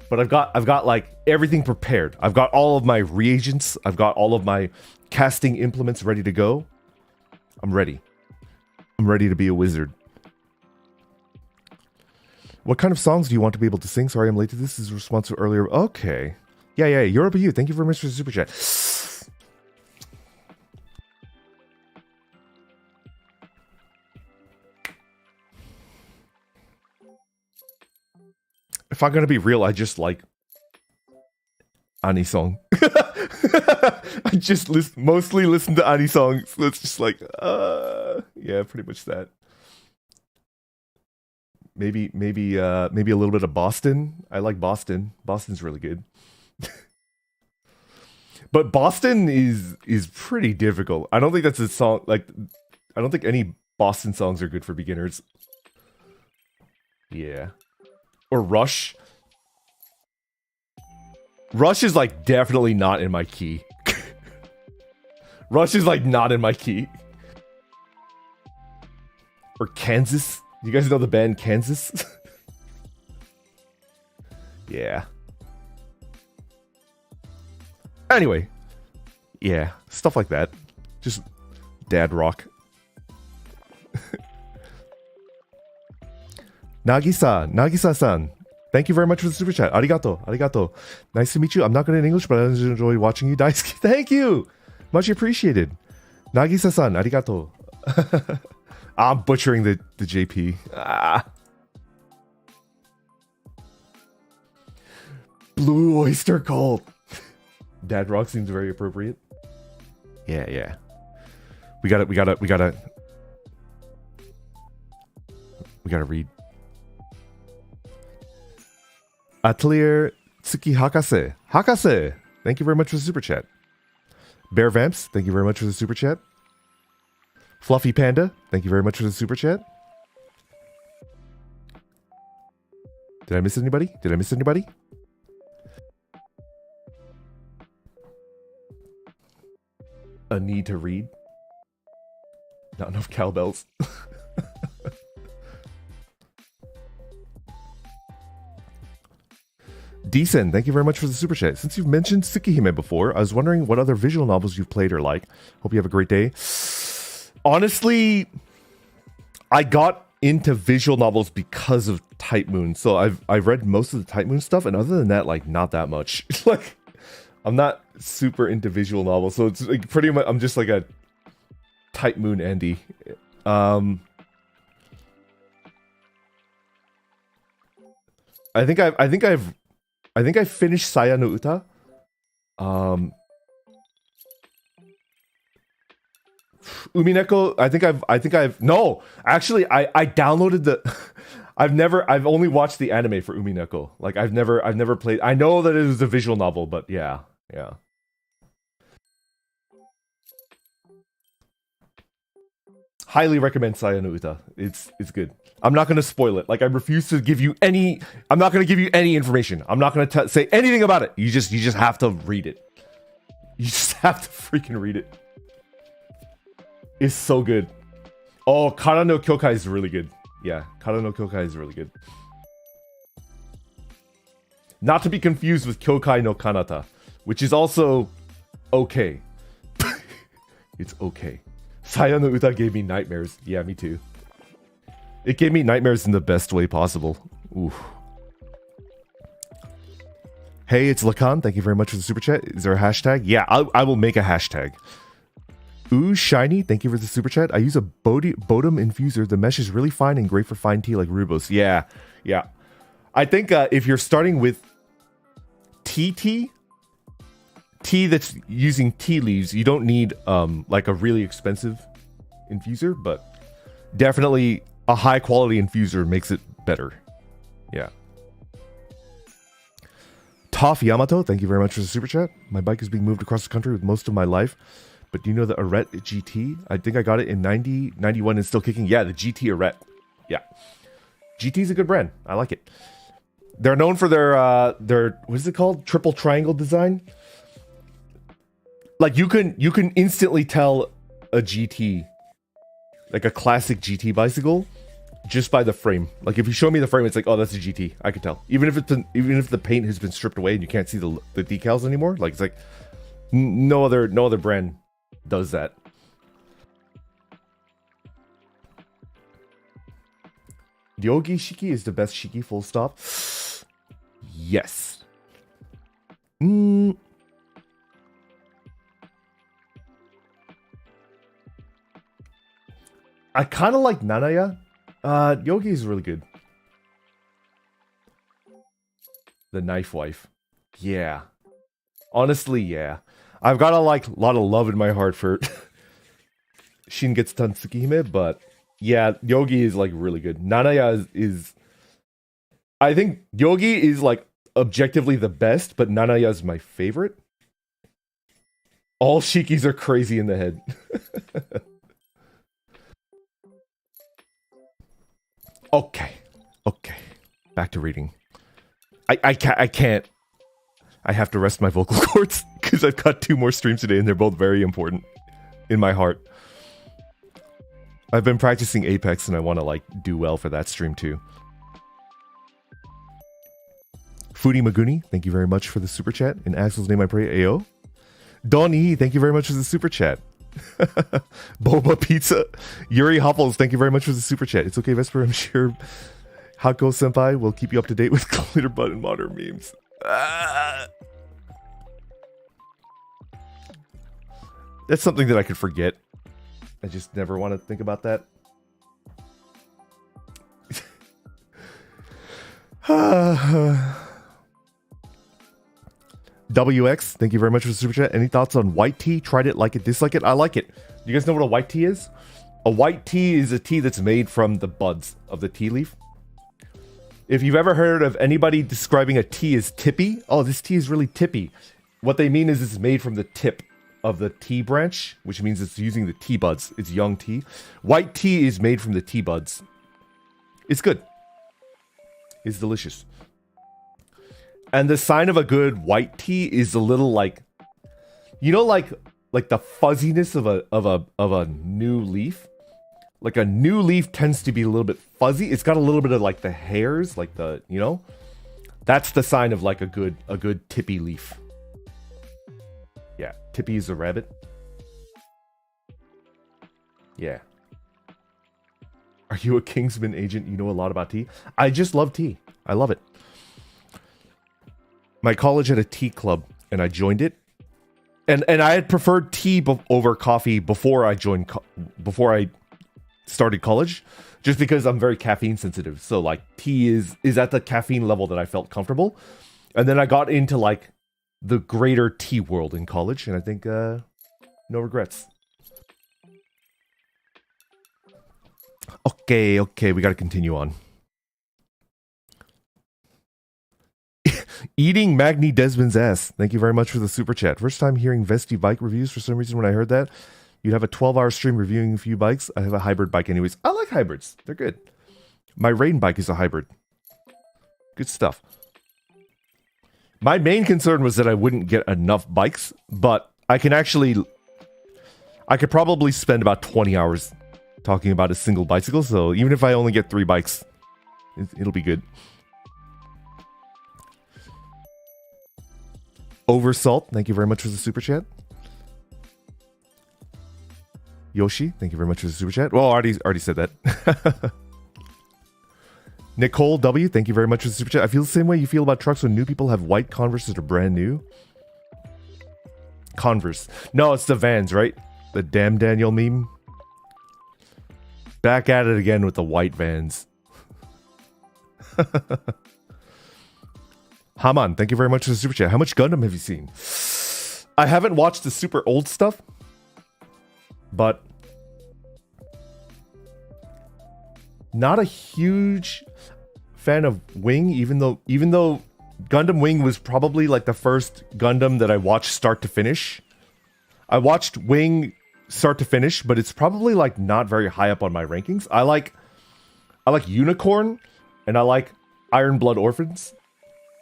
But I've got like everything prepared. I've got all of my reagents. I've got all of my casting implements ready to go. I'm ready. I'm ready to be a wizard. What kind of songs do you want to be able to sing? Sorry, I'm late to this. This is a response to earlier. Okay. Yeah. Europe you. Thank you very much for the super chat. If I'm gonna be real, I just like Ani song. I just mostly listen to Ani songs. So it's just like, yeah, pretty much that. Maybe a little bit of Boston. I like Boston. Boston's really good. But Boston is pretty difficult. I don't think that's a song like. I don't think any Boston songs are good for beginners. Yeah. Or Rush. Rush is like definitely not in my key. Rush is like not in my key. Or Kansas. You guys know the band Kansas? Yeah. Anyway. Yeah. Stuff like that. Just dad rock. Nagisa-san. Thank you very much for the super chat. Arigato. Nice to meet you. I'm not good at English, but I enjoy watching you. Daisuke. Thank you. Much appreciated. Nagisa-san. Arigato. I'm butchering the JP. Blue Oyster Cult. Dad rock seems very appropriate. Yeah. We gotta read. Atelier Tsuki Hakase. Hakase! Thank you very much for the super chat. Bear Vamps, thank you very much for the super chat. Fluffy Panda, thank you very much for the super chat. Did I miss anybody? A need to read? Not enough cowbells. Decent, thank you very much for the super chat. Since you've mentioned Tsukihime before, I was wondering what other visual novels you've played or like. Hope you have a great day. Honestly, I got into visual novels because of Type Moon. So I've read most of the Type Moon stuff, and other than that, like not that much. Like I'm not super into visual novels, so it's like pretty much I'm just like a Type Moon Andy. I think I finished Saya no Uta. Umineko, I think I've no, actually I downloaded the I've only watched the anime for Umineko. Like I've never played. I know that it was a visual novel, but yeah. Highly recommend Saya no Uta. It's good. I'm not gonna spoil it. Like I refuse to give you any. I'm not gonna give you any information. I'm not gonna say anything about it. You just have to read it. You just have to freaking read it. It's so good. Oh, Kara no Kyokai is really good. Yeah, Kara no Kyokai is really good. Not to be confused with Kyokai no Kanata, which is also okay. It's okay. Saya no Uta gave me nightmares. Yeah, me too. It gave me nightmares in the best way possible. Oof. Hey, it's Lacan. Thank you very much for the super chat. Is there a hashtag? Yeah, I will make a hashtag. Ooh, shiny. Thank you for the super chat. I use a Bodum infuser. The mesh is really fine and great for fine tea like rooibos. Yeah. I think if you're starting with tea that's using tea leaves, you don't need like a really expensive infuser, but definitely a high quality infuser makes it better. Yeah. Toph Yamato, thank you very much for the super chat. My bike is being moved across the country with most of my life. But do you know the Arete GT? I think I got it in 90, 91 and still kicking. Yeah, the GT Arete. Yeah. GT is a good brand. I like it. They're known for their what is it called? Triple triangle design. Like you can instantly tell a GT, like a classic GT bicycle, just by the frame. Like if you show me the frame, it's like, oh, that's a GT. I can tell. Even if the paint has been stripped away and you can't see the decals anymore. Like it's like no other brand does that. Ryogi Shiki is the best Shiki, full stop. Yes. I kind of like Nanaya. Yogi is really good. The Knife Wife. Yeah. Honestly, yeah. I've got a lot of love in my heart for Shingetsu Tatsukihime, but yeah, Yogi is like really good. Nanaya is I think Yogi is like objectively the best, but Nanaya is my favorite. All Shikis are crazy in the head. Okay. Back to reading. I can't. I have to rest my vocal cords because I've got 2 more streams today and they're both very important in my heart. I've been practicing Apex and I want to like do well for that stream too. Foodie Maguni, thank you very much for the super chat. In Axel's name I pray, AO. Donnie, thank you very much for the super chat. Boba Pizza. Yuri Hopples, thank you very much for the super chat. It's okay, Vesper, I'm sure Hako Senpai will keep you up to date with glitter button modern memes. That's something that I could forget. I just never want to think about that. WX, thank you very much for the super chat. Any thoughts on white tea? Tried it, like it, dislike it? I like it. You guys know what a white tea is? A white tea is a tea that's made from the buds of the tea leaf. If you've ever heard of anybody describing a tea as tippy, oh, this tea is really tippy. What they mean is it's made from the tip of the tea branch, which means it's using the tea buds. It's young tea. White tea is made from the tea buds. It's good. It's delicious. And the sign of a good white tea is a little like, you know, like the fuzziness of a new leaf. Like a new leaf tends to be a little bit fuzzy. It's got a little bit of like the hairs, like the, you know, that's the sign of like a good tippy leaf. Yeah, Tippy is a rabbit. Yeah. Are you a Kingsman agent? You know a lot about tea. I just love tea. I love it. My college had a tea club, and I joined it. And I had preferred tea over coffee before I before I started college, just because I'm very caffeine sensitive. So like tea is at the caffeine level that I felt comfortable. And then I got into like the greater tea world in college, and I think no regrets. Okay, we gotta continue on. Eating Magni Dezmond's ass. Thank you very much for the super chat. First time hearing Vesty bike reviews. For some reason, when I heard that, you'd have a 12-hour stream reviewing a few bikes. I have a hybrid bike anyways. I like hybrids. They're good. My rain bike is a hybrid. Good stuff. My main concern was that I wouldn't get enough bikes, but I could probably spend about 20 hours talking about a single bicycle, so even if I only get 3 bikes, it'll be good. Oversalt, thank you very much for the super chat. Yoshi, thank you very much for the super chat. Well, already said that. Nicole W, thank you very much for the super chat. I feel the same way you feel about trucks when new people have white Converse that are brand new. Converse. No, it's the Vans, right? The damn Daniel meme. Back at it again with the white Vans. Haman, thank you very much for the super chat. How much Gundam have you seen? I haven't watched the super old stuff, but not a huge fan of Wing, even though Gundam Wing was probably like the first Gundam that I watched start to finish. I watched Wing start to finish, but it's probably like not very high up on my rankings. I like Unicorn, and I like Iron Blood Orphans.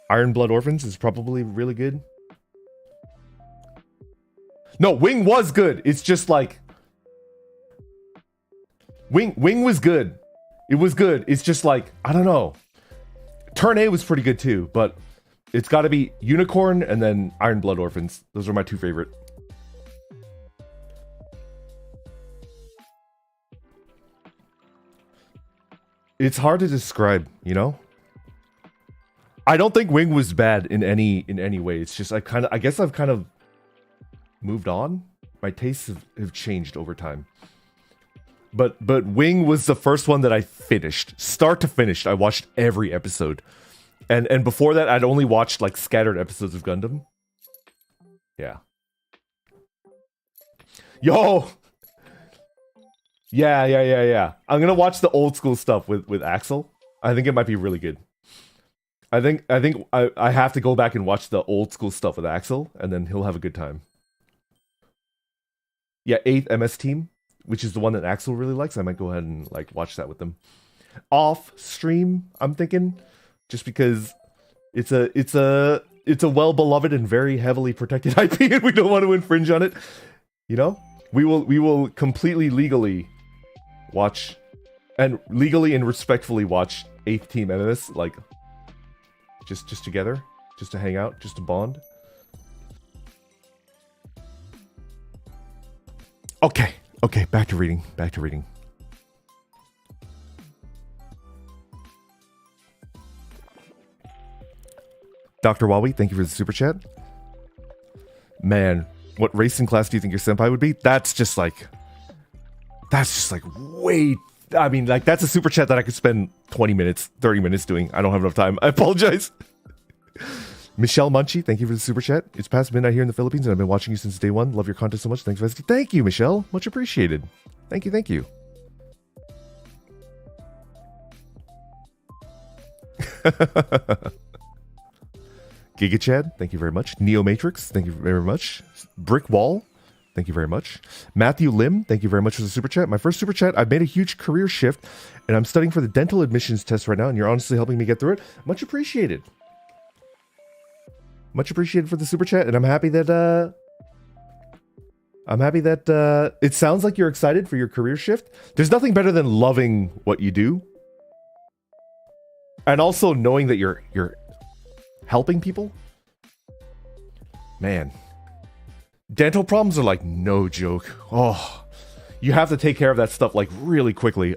Iron Blood Orphans is probably really good. No, Wing was good. It's just like Wing was good. It was good. It's just like, I don't know. Turn A was pretty good too, but it's got to be Unicorn and then Iron Blood Orphans. Those are my 2 favorite. It's hard to describe, you know? I don't think Wing was bad in any way. It's just I guess I've kind of moved on. My tastes have changed over time. But Wing was the first one that I finished. Start to finish, I watched every episode. And before that, I'd only watched like scattered episodes of Gundam. Yeah. Yo! Yeah. I'm gonna watch the old school stuff with Axel. I think it might be really good. I think I have to go back and watch the old school stuff with Axel, and then he'll have a good time. Yeah, 8th MS Team, which is the one that Axel really likes. I might go ahead and like watch that with them. Off stream, I'm thinking, just because it's a well beloved and very heavily protected IP, and we don't want to infringe on it. You know, we will completely legally watch, and legally and respectfully watch 8th Team MS, like just together, just to hang out, just to bond. Okay, back to reading. Dr. Wawi, thank you for the super chat. Man, what racing class do you think your senpai would be? That's just like way... I mean, like, that's a super chat that I could spend 20 minutes, 30 minutes doing. I don't have enough time. I apologize. Michelle Munchie, thank you for the super chat. It's past midnight here in the Philippines, and I've been watching you since day one. Love your content so much. Thanks, Vesty. Thank you, Michelle. Much appreciated. Thank you. Giga Chad, thank you very much. Neo Matrix, thank you very much. Brick Wall, thank you very much. Matthew Lim, thank you very much for the super chat. My first super chat, I've made a huge career shift, and I'm studying for the dental admissions test right now, and you're honestly helping me get through it. Much appreciated. Much appreciated for the super chat, and I'm happy that it sounds like you're excited for your career shift. There's nothing better than loving what you do, and also knowing that you're helping people. Man, dental problems are like no joke. Oh, you have to take care of that stuff like really quickly.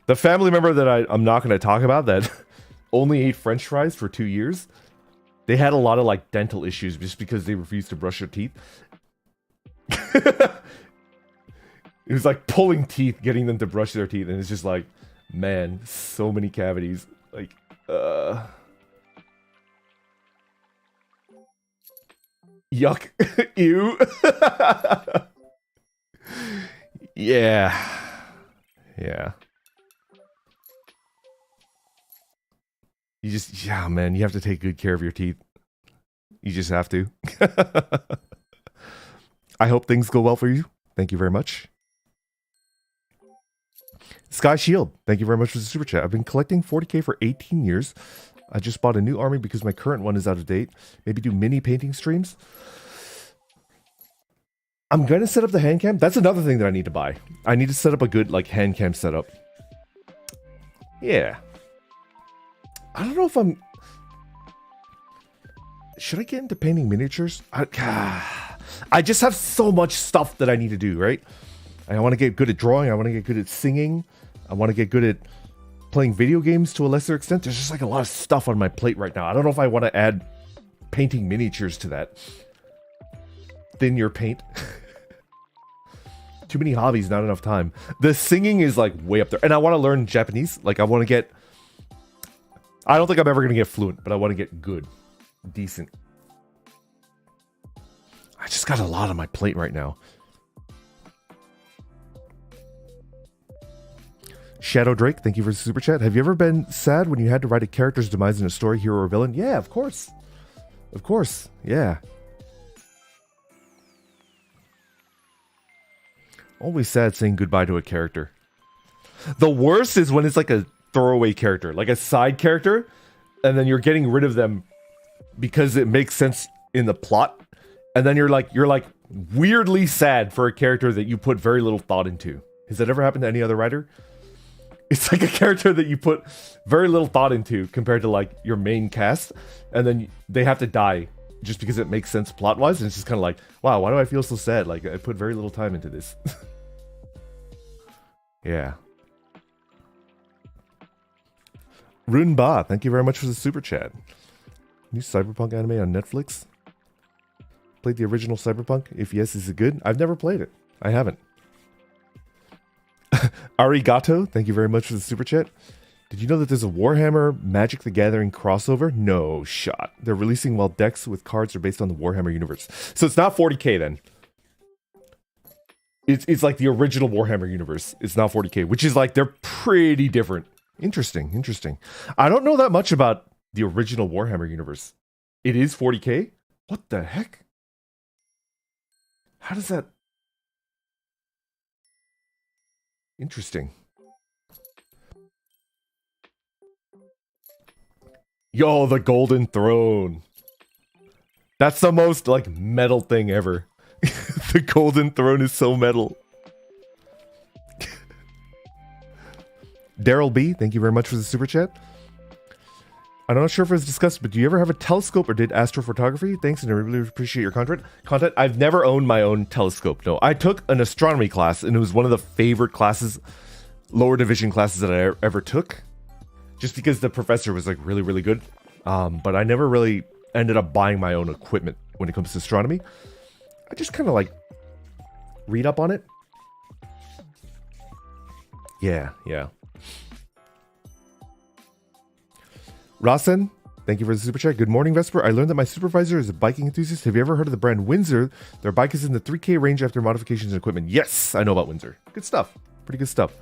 The family member that I'm not going to talk about that only ate French fries for 2 years. They had a lot of like dental issues just because they refused to brush their teeth. It was like pulling teeth, getting them to brush their teeth, and it's just like, man, so many cavities. Like, yuck. Ew. Yeah. Yeah. You just, yeah, man, you have to take good care of your teeth. You just have to. I hope things go well for you. Thank you very much. Sky Shield, thank you very much for the super chat. I've been collecting 40k for 18 years. I just bought a new army because my current one is out of date. Maybe do mini painting streams. I'm going to set up the hand cam. That's another thing that I need to buy. I need to set up a good like hand cam setup. Yeah. I don't know if I'm... Should I get into painting miniatures? I just have so much stuff that I need to do, right? I want to get good at drawing. I want to get good at singing. I want to get good at playing video games to a lesser extent. There's just like a lot of stuff on my plate right now. I don't know if I want to add painting miniatures to that. Thin your paint. Too many hobbies, not enough time. The singing is like way up there. And I want to learn Japanese. Like I want to get... I don't think I'm ever going to get fluent, but I want to get good. Decent. I just got a lot on my plate right now. Shadow Drake, thank you for the super chat. Have you ever been sad when you had to write a character's demise in a story, hero or villain? Yeah, of course. Of course, yeah. Always sad saying goodbye to a character. The worst is when it's like a throwaway character, like a side character, and then you're getting rid of them because it makes sense in the plot, and then you're like weirdly sad for a character that you put very little thought into. Has that ever happened to any other writer? It's like a character that you put very little thought into compared to like your main cast, and then they have to die just because it makes sense plot-wise, and it's just kind of like, wow, why do I feel so sad? Like, I put very little time into this. Yeah. Rune Ba, thank you very much for the super chat. New Cyberpunk anime on Netflix? Played the original Cyberpunk? If yes, is it good? I've never played it. I haven't. Arigato, thank you very much for the super chat. Did you know that there's a Warhammer Magic the Gathering crossover? No shot. They're releasing while decks with cards are based on the Warhammer universe. So it's not 40k then. It's like the original Warhammer universe. It's not 40k, which is like, they're pretty different. Interesting, interesting. I don't know that much about the original Warhammer universe. It is 40k? What the heck? How does that... Interesting. Yo, the Golden Throne. That's the most, like, metal thing ever. The Golden Throne is so metal. Daryl B, thank you very much for the super chat. I'm not sure if it was discussed, but do you ever have a telescope or did astrophotography? Thanks, and I really appreciate your content. I've never owned my own telescope, no. I took an astronomy class, and it was one of the favorite classes, lower division classes that I ever took. Just because the professor was, like, really, really good. But I never really ended up buying my own equipment when it comes to astronomy. I just kind of, like, read up on it. Yeah, yeah. Rasen, thank you for the super chat. Good morning, Vesper. I learned that my supervisor is a biking enthusiast. Have you ever heard of the brand Windsor? Their bike is in the 3K range after modifications and equipment. Yes, I know about Windsor. Good stuff. Pretty good stuff.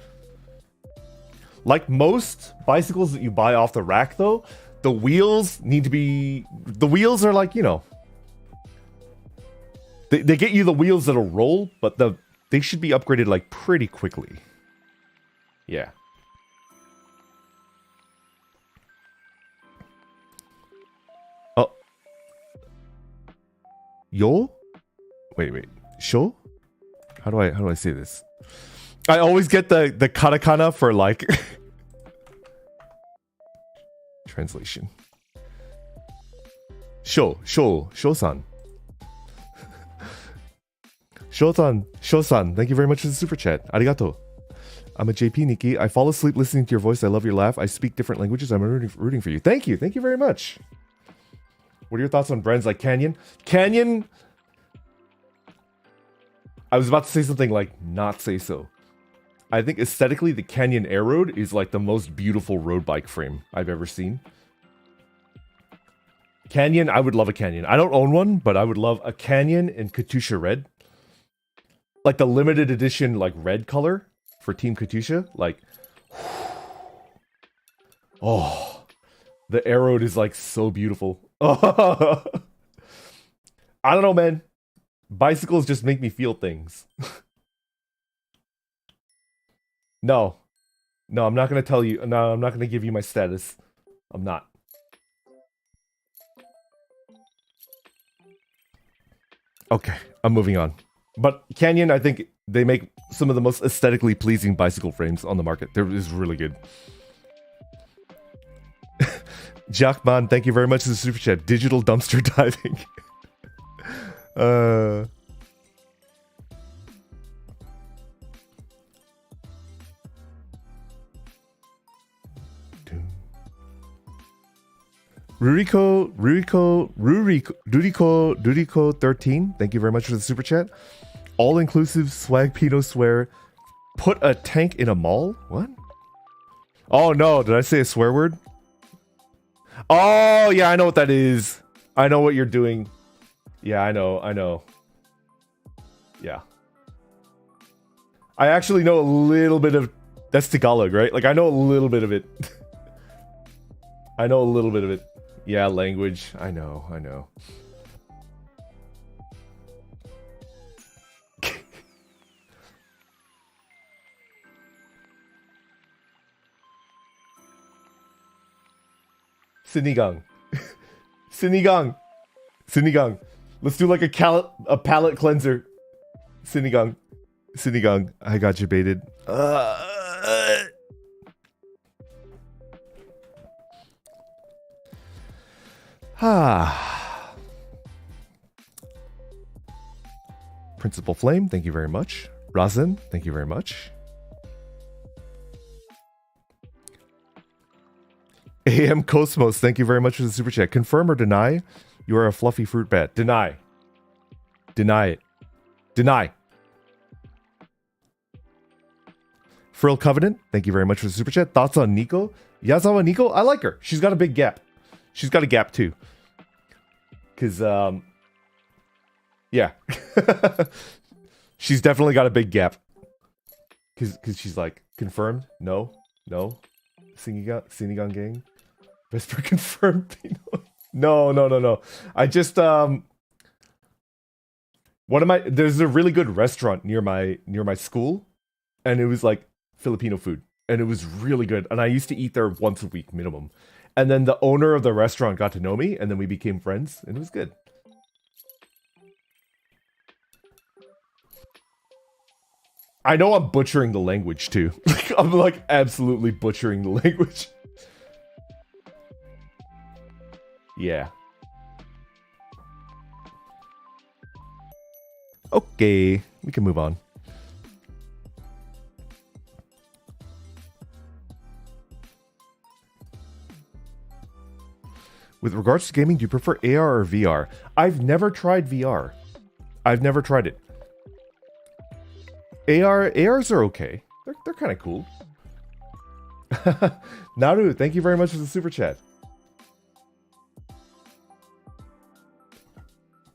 Like most bicycles that you buy off the rack, though, the wheels need to be... The wheels are like, you know... They get you the wheels that'll roll, but they should be upgraded, like, pretty quickly. Yeah. Oh. Yo? Wait. Sho? How do I say this? I always get the katakana for like translation. Sho-san. Sho-san, thank you very much for the super chat. Arigato. I'm a JP Nikki. I fall asleep listening to your voice. I love your laugh. I speak different languages. I'm rooting for you. Thank you very much. What are your thoughts on brands like Canyon? Canyon... I was about to say something like, not say so. I think aesthetically, the Canyon Air Road is like the most beautiful road bike frame I've ever seen. Canyon, I would love a Canyon. I don't own one, but I would love a Canyon in Katusha Red. Like the limited edition, like red color for Team Katusha. Like, oh, the Air Road is like so beautiful. I don't know, man. Bicycles just make me feel things. No. No, I'm not going to tell you. No, I'm not going to give you my status. I'm not. Okay, I'm moving on. But Canyon, I think they make some of the most aesthetically pleasing bicycle frames on the market. They're really good. Jackman, thank you very much for the super chat. Digital dumpster diving. Ruriko 13, thank you very much for the super chat. All-inclusive swag Pinot swear. Put a tank in a mall? What? Oh no, did I say a swear word? Oh yeah, I know what that is. I know what you're doing. Yeah, I know. Yeah. I actually know a little bit of... That's Tagalog, right? Like, I know a little bit of it. I know a little bit of it. Yeah, language. I know. Sinigang. Sinigang. Let's do like a palate cleanser. Sinigang. I got you baited. Principal Flame, thank you very much. Razin, thank you very much. AM Cosmos, thank you very much for the super chat. Confirm or deny you are a fluffy fruit bat? Deny. Deny it. Deny. Frill Covenant, thank you very much for the super chat. Thoughts on Nico? Yazawa Nico? I like her. She's got a big gap. She's got a gap too. Because, yeah. She's definitely got a big gap. Because she's like, confirmed? No. Sinigang gang? Vesper confirmed? No. I just, there's a really good restaurant near my school. And it was like Filipino food. And it was really good. And I used to eat there once a week minimum. And then the owner of the restaurant got to know me, and then we became friends, and it was good. I know I'm butchering the language, too. I'm, like, absolutely butchering the language. Yeah. Okay, we can move on. With regards to gaming, do you prefer AR or VR? I've never tried VR. I've never tried it. ARs are okay. They're kind of cool. Naru, thank you very much for the super chat.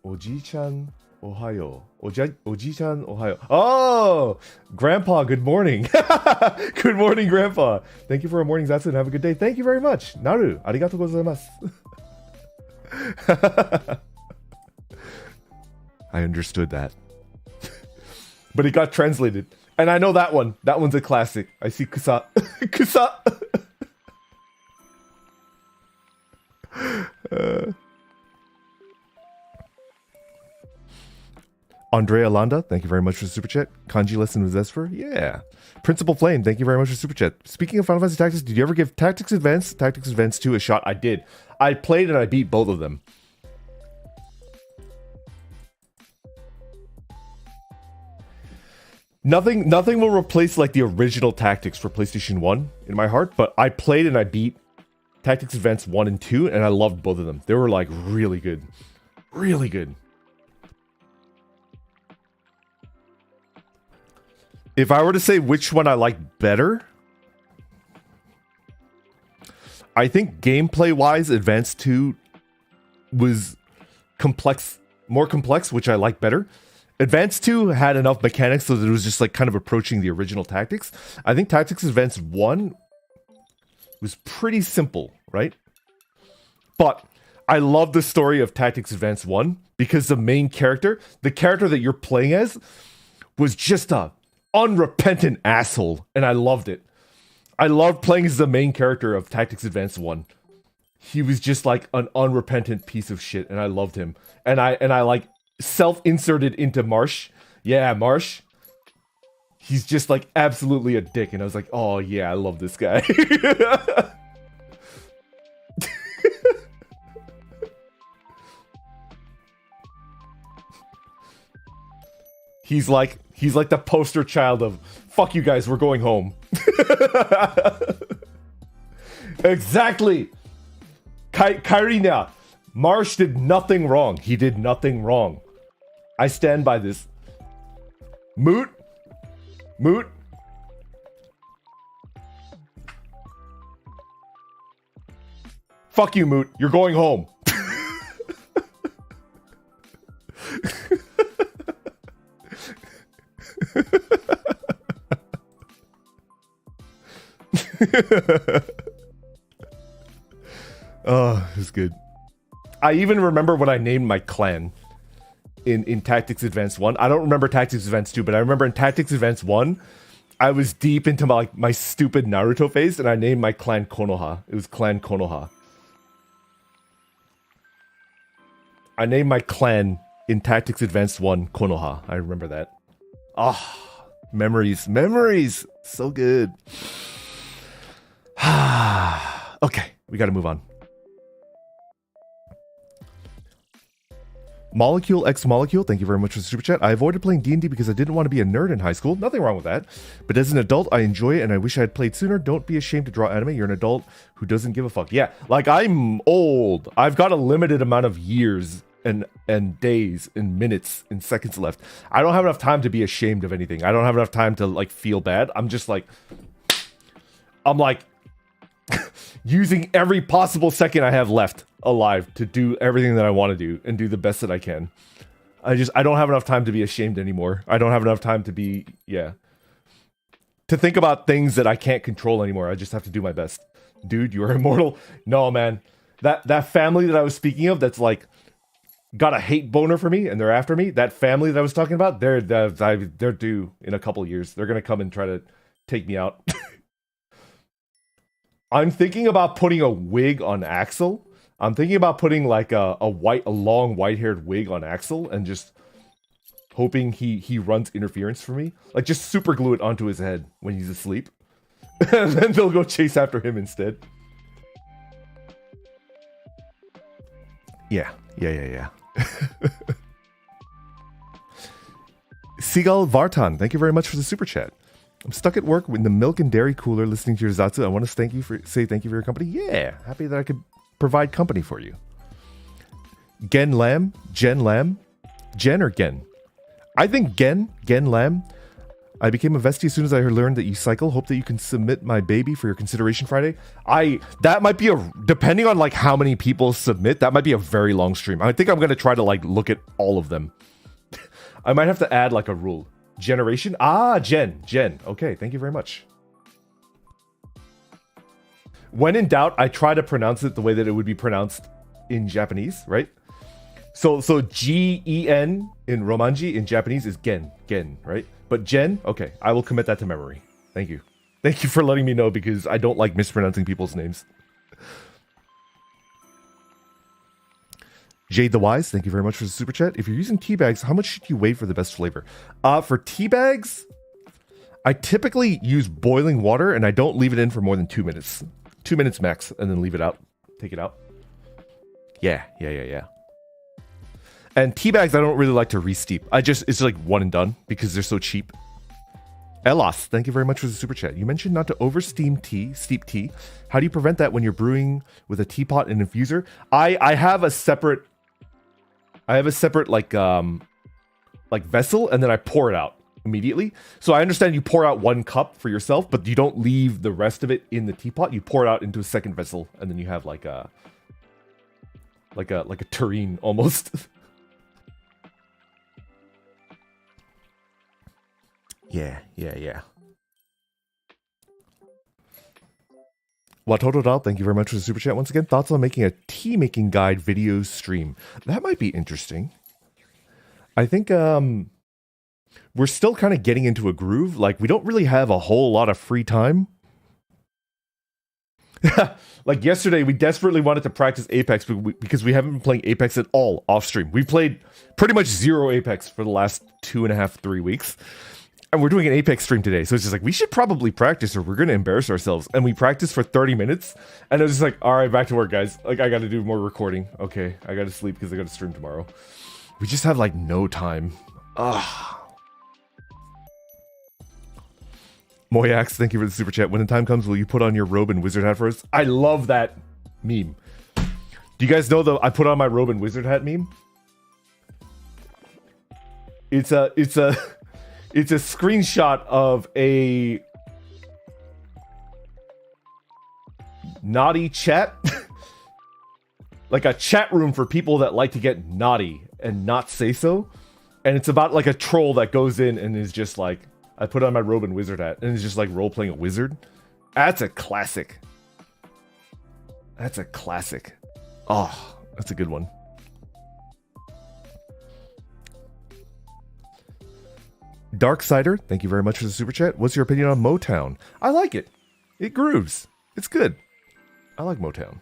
Oji-chan Ohayo. Oji-chan Ohayo. Oh! Grandpa, good morning. Good morning, Grandpa. Thank you for a morning Zatsu and have a good day. Thank you very much. Naru, arigatou gozaimasu. I understood that. But it got translated. And I know that one. That one's a classic. I see kusa. Kusa! Andrea Landa, thank you very much for the super chat. Kanji lesson with Vesper, yeah. Principal Flame, thank you very much for the super chat. Speaking of Final Fantasy Tactics, did you ever give Tactics Advance 2 a shot? I did. I played and I beat both of them. Nothing will replace like the original Tactics for PlayStation 1 in my heart, but I played and I beat Tactics Advanced 1 and 2, and I loved both of them. They were like really good. Really good. If I were to say which one I like better, I think gameplay-wise, Advanced 2 was more complex, which I like better. Advanced 2 had enough mechanics so that it was just like kind of approaching the original Tactics. I think Tactics Advanced 1 was pretty simple, right? But I love the story of Tactics Advanced 1 because the main character, the character that you're playing as, was just a unrepentant asshole, and I loved it. I loved playing as the main character of Tactics Advanced 1. He was just like an unrepentant piece of shit, and I loved him. And I like self-inserted into Marsh. Yeah, Marsh. He's just like absolutely a dick, and I was like, oh yeah, I love this guy. He's like the poster child of fuck you guys, we're going home. Exactly. Kairina, Marsh did nothing wrong. He did nothing wrong. I stand by this. Moot. Fuck you, Moot. You're going home. Oh, it's good. I even remember when I named my clan in Tactics Advanced 1. I don't remember Tactics Advanced 2, but I remember in Tactics Advanced 1, I was deep into my stupid Naruto phase, and I named my clan Konoha. It was Clan Konoha. I named my clan in Tactics Advanced 1 Konoha. I remember that. Ah, memories. So good. Okay, we gotta move on. Molecule X Molecule, thank you very much for the super chat. I avoided playing D&D because I didn't want to be a nerd in high school. Nothing wrong with that. But as an adult, I enjoy it and I wish I had played sooner. Don't be ashamed to draw anime. You're an adult who doesn't give a fuck. Yeah, like I'm old. I've got a limited amount of years and days and minutes and seconds left. I don't have enough time to be ashamed of anything. I don't have enough time to like feel bad. I'm like using every possible second I have left alive to do everything that I want to do and do the best that I can. I don't have enough time to be ashamed anymore. I don't have enough time to be, to think about things that I can't control anymore. I just have to do my best. Dude, you are immortal. No, man. That family that I was speaking of that's like got a hate boner for me and they're after me. That family that I was talking about, they're due in a couple years. They're going to come and try to take me out. I'm thinking about putting a wig on Axel. I'm thinking about putting like a long white-haired wig on Axel and just hoping he runs interference for me. Like just super glue it onto his head when he's asleep. And then they'll go chase after him instead. Yeah. Seagull Vartan, thank you very much for the super chat. I'm stuck at work in the milk and dairy cooler listening to your Zatsu. I want to say thank you for your company. Yeah, happy that I could provide company for you. Jen or Gen? I think Gen Lam. I became a vestie as soon as I learned that you cycle. Hope that you can submit my baby for your consideration Friday. That might be depending on like how many people submit, that might be a very long stream. I think I'm going to try to like look at all of them. I might have to add like a rule. Generation? Jen. Okay, thank you very much. When in doubt, I try to pronounce it the way that it would be pronounced in Japanese, right? So Gen in Romanji in Japanese is gen, right? But Jen, okay, I will commit that to memory. Thank you. Thank you for letting me know because I don't like mispronouncing people's names. Jade the Wise, thank you very much for the super chat. If you're using tea bags, how much should you wait for the best flavor? For tea bags, I typically use boiling water and I don't leave it in for more than 2 minutes. 2 minutes max, and then leave it out. Take it out. Yeah. And tea bags, I don't really like to re-steep. It's like one and done because they're so cheap. Elos, thank you very much for the super chat. You mentioned not to oversteam steep tea. How do you prevent that when you're brewing with a teapot and infuser? I have a separate like vessel, and then I pour it out immediately. So I understand you pour out 1 cup for yourself, but you don't leave the rest of it in the teapot. You pour it out into a second vessel, and then you have like a tureen almost. Yeah. Watotodal, thank you very much for the super chat once again. Thoughts on making a tea making guide video stream? That might be interesting. I think we're still kind of getting into a groove. Like, we don't really have a whole lot of free time. Like yesterday, we desperately wanted to practice Apex because we haven't been playing Apex at all off stream. We played pretty much 0 Apex for the last 2.5, 3 weeks. And we're doing an Apex stream today. So it's just like, we should probably practice or we're going to embarrass ourselves. And we practiced for 30 minutes. And I was just like, all right, back to work, guys. Like, I got to do more recording. Okay, I got to sleep because I got to stream tomorrow. We just have like no time. Ugh. Moyax, thank you for the super chat. When the time comes, will you put on your robe and wizard hat for us? I love that meme. Do you guys know the I put on my robe and wizard hat meme? It's a screenshot of a naughty chat. Like a chat room for people that like to get naughty and not say so. And it's about like a troll that goes in and is just like, I put on my robe and wizard hat, and it's just like role-playing a wizard. That's a classic. That's a classic. Oh, that's a good one. Darksider, thank you very much for the super chat. What's your opinion on Motown? I like it. It grooves. It's good. I like Motown.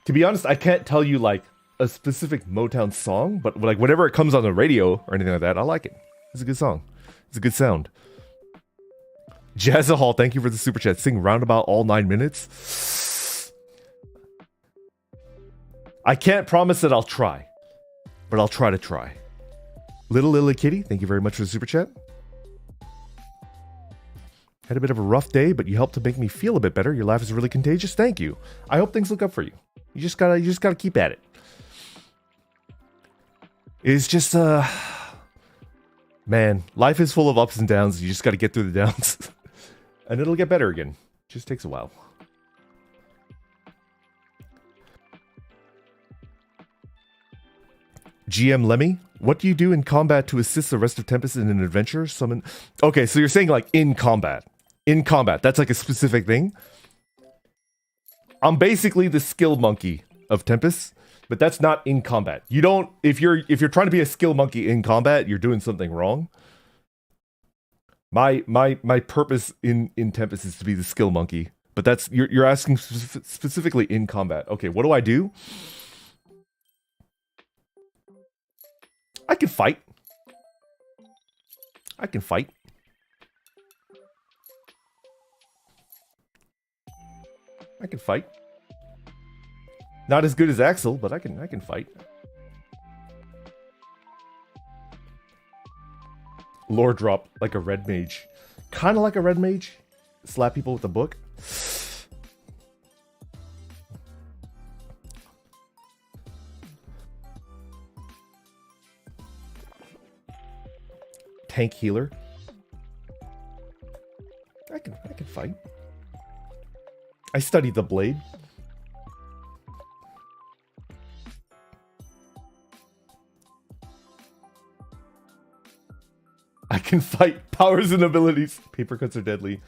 To be honest, I can't tell you like a specific Motown song, but like whenever it comes on the radio or anything like that, I like it. It's a good song. It's a good sound. Jazzahall, thank you for the super chat. Sing Roundabout all 9 minutes. I can't promise that I'll try, but I'll try to try. Little Lily Kitty, thank you very much for the super chat. Had a bit of a rough day, but you helped to make me feel a bit better. Your laugh is really contagious. Thank you. I hope things look up for you. You just gotta keep at it. It's just man, life is full of ups and downs. You just gotta get through the downs. And it'll get better again. Just takes a while. GM Lemmy, what do you do in combat to assist the rest of Tempest in an adventure? Summon. Okay, so you're saying like in combat. In combat, that's like a specific thing. I'm basically the skill monkey of Tempest, but that's not in combat. You don't. If you're trying to be a skill monkey in combat, you're doing something wrong. My purpose in Tempest is to be the skill monkey, but that's you're asking specifically in combat. Okay, what do I do? I can fight. I can fight. I can fight. Not as good as Axel, but I can fight. Lore drop like a red mage. Kind of like a red mage. Slap people with a book. Tank healer. I can fight. I studied the blade. I can fight. Powers and abilities. Paper cuts are deadly.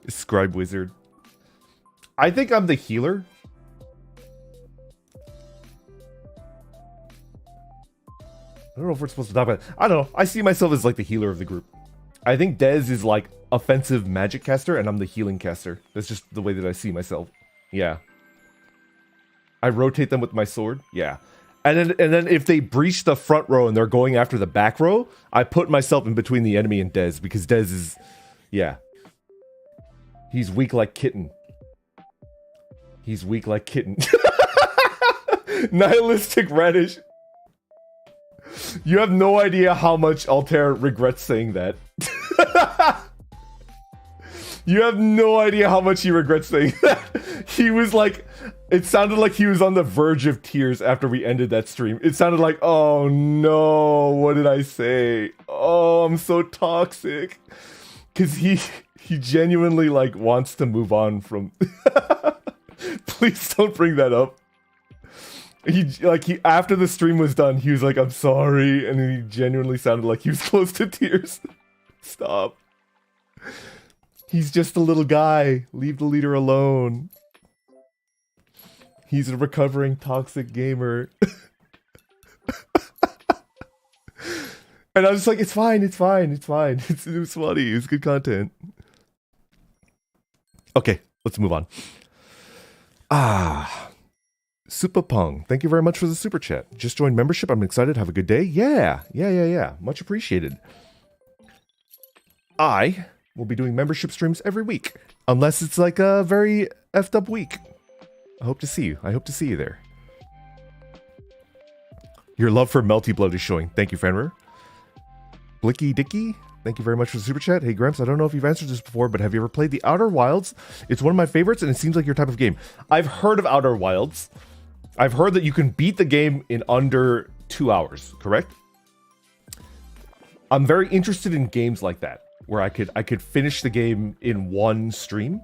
Scribe wizard. I think I'm the healer. I don't know if we're supposed to talk about it. I don't know. I see myself as like the healer of the group. I think Dez is like offensive magic caster and I'm the healing caster. That's just the way that I see myself. Yeah. I rotate them with my sword. Yeah. And then if they breach the front row and they're going after the back row, I put myself in between the enemy and Dez because Dez is, yeah. He's weak like kitten. He's weak like kitten. Nihilistic radish. You have no idea how much Altair regrets saying that. You have no idea how much he regrets saying that. He was like, it sounded like he was on the verge of tears after we ended that stream. It sounded like, oh no, what did I say? Oh, I'm so toxic. Cause he genuinely like wants to move on from. Please don't bring that up. He after the stream was done, he was like, I'm sorry, and then he genuinely sounded like he was close to tears. Stop. He's just a little guy. Leave the leader alone. He's a recovering toxic gamer. And I was just like, it's fine, it's fine, it's fine. It was funny, it's good content. Okay, let's move on. Super Pong, thank you very much for the super chat. Just joined membership, I'm excited, have a good day. Yeah. Much appreciated. I will be doing membership streams every week. Unless it's like a very effed up week. I hope to see you. I hope to see you there. Your love for Melty Blood is showing. Thank you, Fenrir. Blicky Dicky, thank you very much for the super chat. Hey, Gramps, I don't know if you've answered this before, but have you ever played the Outer Wilds? It's one of my favorites, and it seems like your type of game. I've heard of Outer Wilds. I've heard that you can beat the game in under 2 hours, correct? I'm very interested in games like that, where I could finish the game in one stream.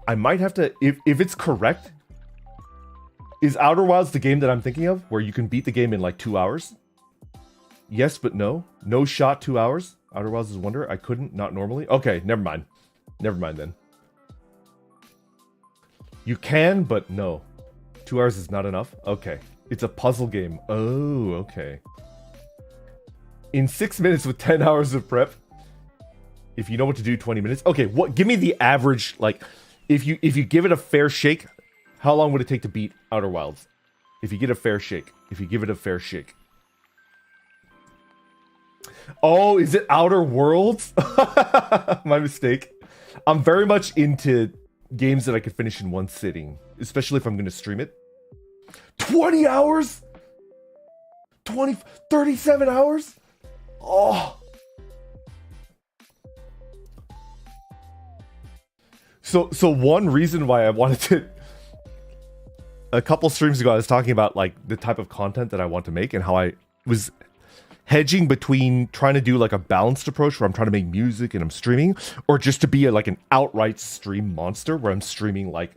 I might have to, if it's correct, is Outer Wilds the game that I'm thinking of, where you can beat the game in like 2 hours? Yes, but no. No shot 2 hours. Outer Wilds is Wonder. I couldn't, not normally. Okay, never mind. Never mind then. You can, but no. 2 hours is not enough? Okay. It's a puzzle game. Oh, okay. In 6 minutes with 10 hours of prep. If you know what to do, 20 minutes. Okay, what? Give me the average, like, if you give it a fair shake, how long would it take to beat Outer Wilds? If you get a fair shake. If you give it a fair shake. Oh, is it Outer Worlds? My mistake. I'm very much into games that I could finish in one sitting, especially if I'm going to stream it. 20 hours? 37 hours? Oh. So one reason why I wanted to, a couple streams ago, I was talking about like the type of content that I want to make and how I was hedging between trying to do like a balanced approach where I'm trying to make music and I'm streaming, or just to be like an outright stream monster where I'm streaming like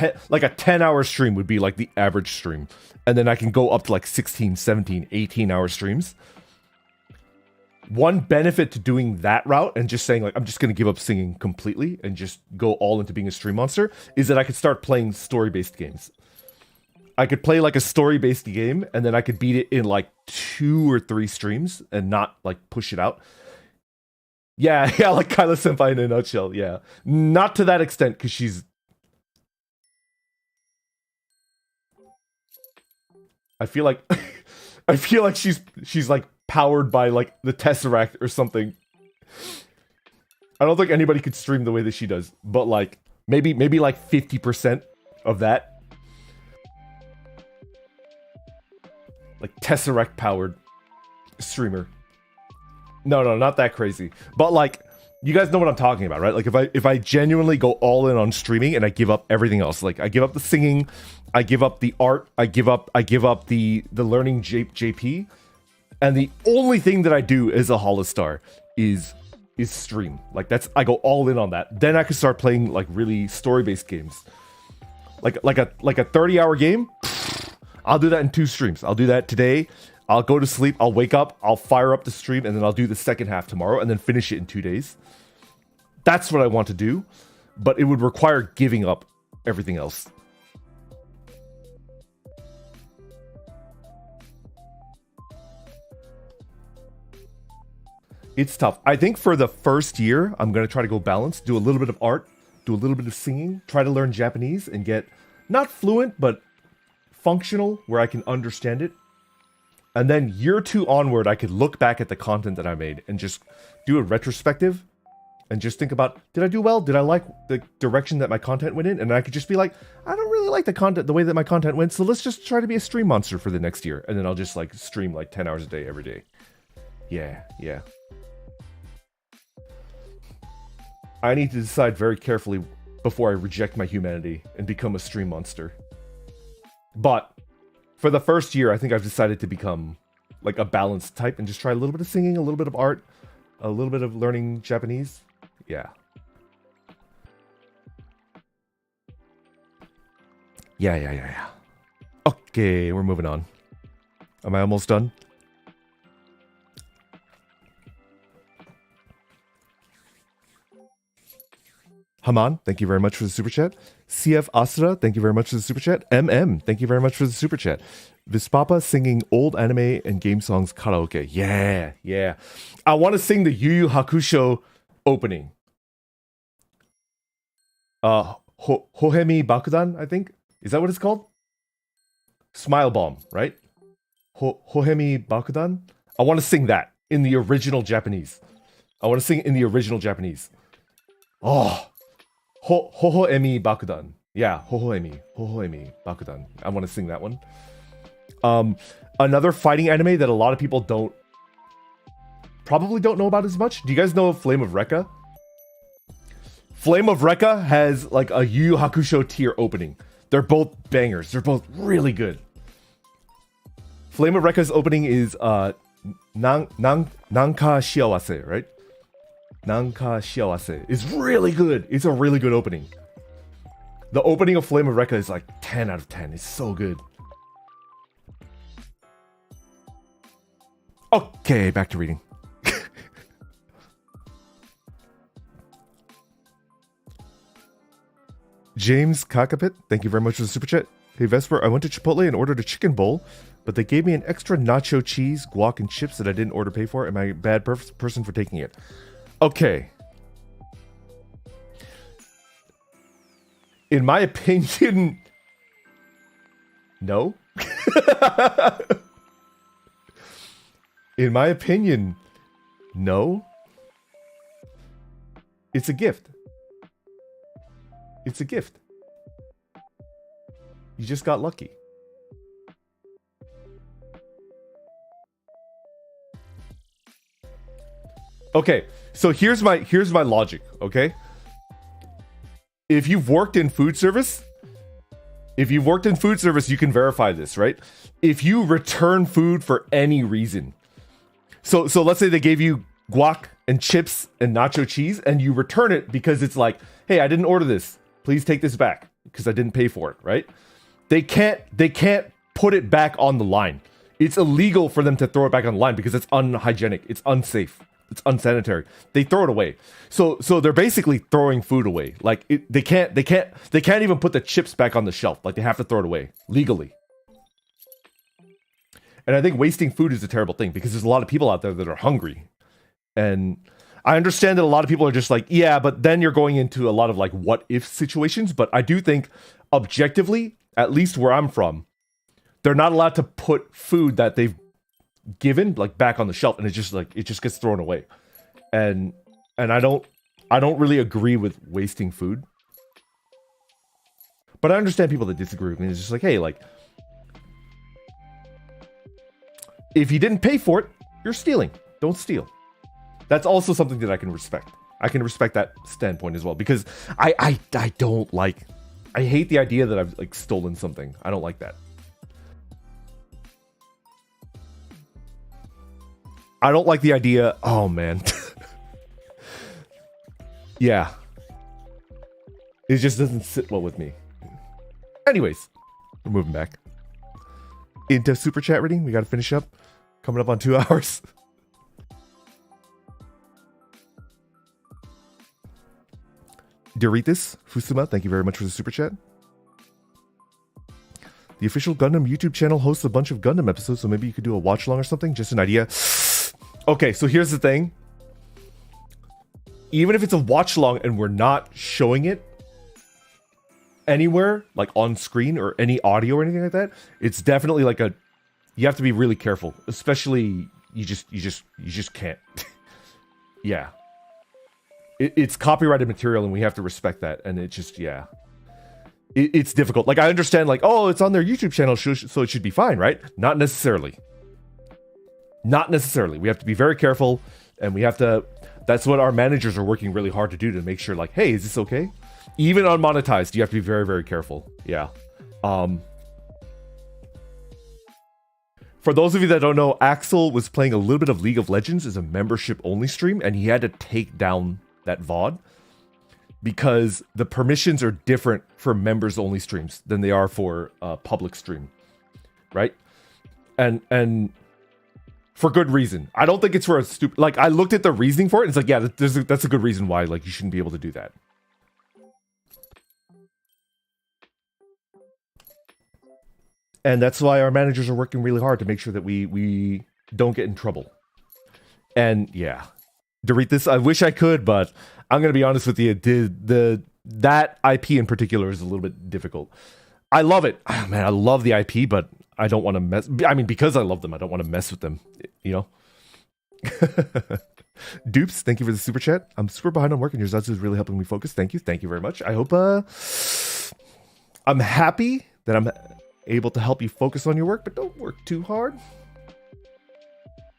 a 10-hour stream would be like the average stream. And then I can go up to like 16, 17, 18-hour streams. One benefit to doing that route and just saying like, I'm just going to give up singing completely and just go all into being a stream monster is that I could start playing story-based games. I could play like a story-based game and then I could beat it in like 2 or 3 streams and not like push it out. Yeah, like Kyla Senpai in a nutshell, yeah. Not to that extent, because she's... I feel like she's like powered by like the Tesseract or something. I don't think anybody could stream the way that she does, but like maybe like 50% of that. Like Tesseract powered streamer. No, not that crazy. But like, you guys know what I'm talking about, right? Like if I genuinely go all in on streaming and I give up everything else, like I give up the singing, I give up the art, I give up the learning JP, and the only thing that I do as a holostar is stream. Like I go all in on that. Then I can start playing like really story-based games. Like a 30-hour game. I'll do that in 2 streams. I'll do that today. I'll go to sleep. I'll wake up. I'll fire up the stream, and then I'll do the second half tomorrow, and then finish it in 2 days. That's what I want to do, but it would require giving up everything else. It's tough. I think for the first year, I'm going to try to go balanced, do a little bit of art, do a little bit of singing, try to learn Japanese, and get not fluent, but functional, where I can understand it. And then year 2 onward, I could look back at the content that I made and just do a retrospective and just think about, did I do well? Did I like the direction that my content went in? And I could just be like, I don't really like the way that my content went, so let's just try to be a stream monster for the next year. And then I'll just like stream like 10 hours a day every day. Yeah. I need to decide very carefully before I reject my humanity and become a stream monster. But for the first year, I think I've decided to become like a balanced type and just try a little bit of singing, a little bit of art, a little bit of learning Japanese. Yeah. Yeah. Okay, we're moving on. Am I almost done? Haman, thank you very much for the super chat. CF Asra, thank you very much for the super chat. MM, thank you very much for the super chat. Vispapa singing old anime and game songs karaoke. Yeah. I want to sing the Yu Yu Hakusho opening. Hohemi Bakudan, I think. Is that what it's called? Smile Bomb, right? Hohemi Bakudan. I want to sing that in the original Japanese. Oh, Hohoemi Bakudan. Yeah, Hohoemi Bakudan. I want to sing that one. Another fighting anime that a lot of people probably don't know about as much. Do you guys know of Flame of Recca? Flame of Recca has like a Yu Yu Hakusho tier opening. They're both bangers. They're both really good. Flame of Recca's opening is Nanka Shiawase, right? Nanka Shiawase is really good. It's a really good opening. The opening of Flame of Recca is like 10 out of 10. It's so good. Okay, back to reading. James Kakapit, thank you very much for the super chat. Hey Vesper, I went to Chipotle and ordered a chicken bowl, but they gave me an extra nacho cheese, guac, and chips that I didn't order pay for. Am I a bad person for taking it? Okay. In my opinion, no. In my opinion, no. It's a gift. It's a gift. You just got lucky. Okay, so here's my logic, okay? If you've worked in food service, you can verify this, right? If you return food for any reason. So let's say they gave you guac and chips and nacho cheese and you return it because it's like, "Hey, I didn't order this. Please take this back because I didn't pay for it," right? They can't put it back on the line. It's illegal for them to throw it back on the line because it's unhygienic, it's unsafe, it's unsanitary. They throw it away. So they're basically throwing food away. Like they can't even put the chips back on the shelf. Like they have to throw it away legally. And I think wasting food is a terrible thing because there's a lot of people out there that are hungry. And I understand that a lot of people are just like, yeah, but then you're going into a lot of like what if situations. But I do think objectively, at least where I'm from, they're not allowed to put food that they've given like back on the shelf, and it just gets thrown away. And I don't really agree with wasting food. But I understand people that disagree with me. It's just like, hey, like if you didn't pay for it, you're stealing. Don't steal. That's also something that I can respect. I can respect that standpoint as well because I don't like. I hate the idea that I've like stolen something. I don't like that. I don't like the idea. Oh man. Yeah. It just doesn't sit well with me. Anyways, we're moving back into super chat reading. We got to finish up. Coming up on 2 hours. Doritas Fusuma, thank you very much for the super chat. The official Gundam YouTube channel hosts a bunch of Gundam episodes, so maybe you could do a watch along or something. Just an idea. Okay, so here's the thing. Even if it's a watch along and we're not showing it anywhere, like on screen or any audio or anything like that, it's definitely like you have to be really careful. Especially you just can't. Yeah. It's copyrighted material and we have to respect that. And it just, yeah. It's difficult. Like, I understand, like, oh, it's on their YouTube channel, so it should be fine, right? Not necessarily. Not necessarily. We have to be very careful, and we have to... That's what our managers are working really hard to do, to make sure, like, hey, is this okay? Even unmonetized, you have to be very, very careful. Yeah. For those of you that don't know, Axel was playing a little bit of League of Legends as a membership-only stream, and he had to take down that VOD because the permissions are different for members-only streams than they are for public stream, right? And for good reason. I don't think it's for a stupid... Like, I looked at the reasoning for it, and it's like, yeah, that's a good reason why, like, you shouldn't be able to do that. And that's why our managers are working really hard to make sure that we don't get in trouble. And, yeah. Delete this, I wish I could, but I'm going to be honest with you, that IP in particular is a little bit difficult. I love it. Oh, man, I love the IP, but I don't want to mess... I mean, because I love them, I don't want to mess with them, you know? Dupes, thank you for the super chat. I'm super behind on work, and your Zatsu is really helping me focus. Thank you. Thank you very much. I hope... I'm happy that I'm able to help you focus on your work, but don't work too hard.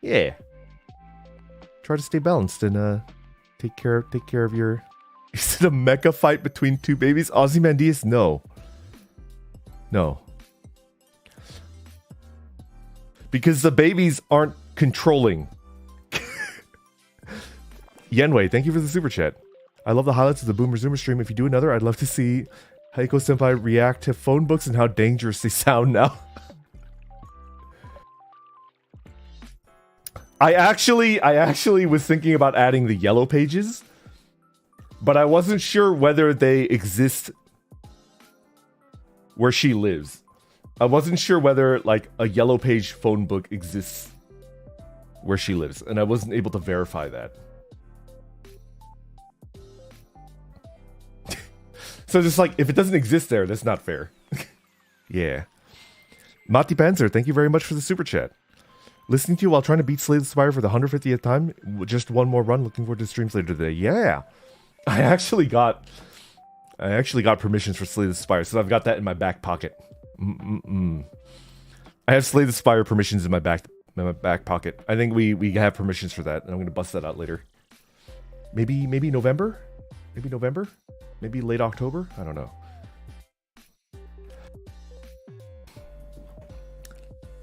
Yeah. Try to stay balanced and take care of your... Is it a mecha fight between two babies? Ozymandias? No. No. Because the babies aren't controlling. Yenwei, thank you for the super chat. I love the highlights of the Boomer Zoomer stream. If you do another, I'd love to see Heiko Senpai react to phone books and how dangerous they sound now. I actually was thinking about adding the yellow pages, but I wasn't sure whether they exist where she lives. I wasn't sure whether, like, a yellow page phone book exists where she lives, and I wasn't able to verify that. So just like, if it doesn't exist there, that's not fair. Yeah. Mati Panzer, thank you very much for the super chat. Listening to you while trying to beat Slay the Spire for the 150th time. Just one more run. Looking forward to streams later today. Yeah. I actually got permissions for Slay the Spire, so I've got that in my back pocket. I have Slay the Spire permissions in my back pocket. I think we have permissions for that, and I'm gonna bust that out later. Maybe November? Maybe November? Maybe late October? I don't know.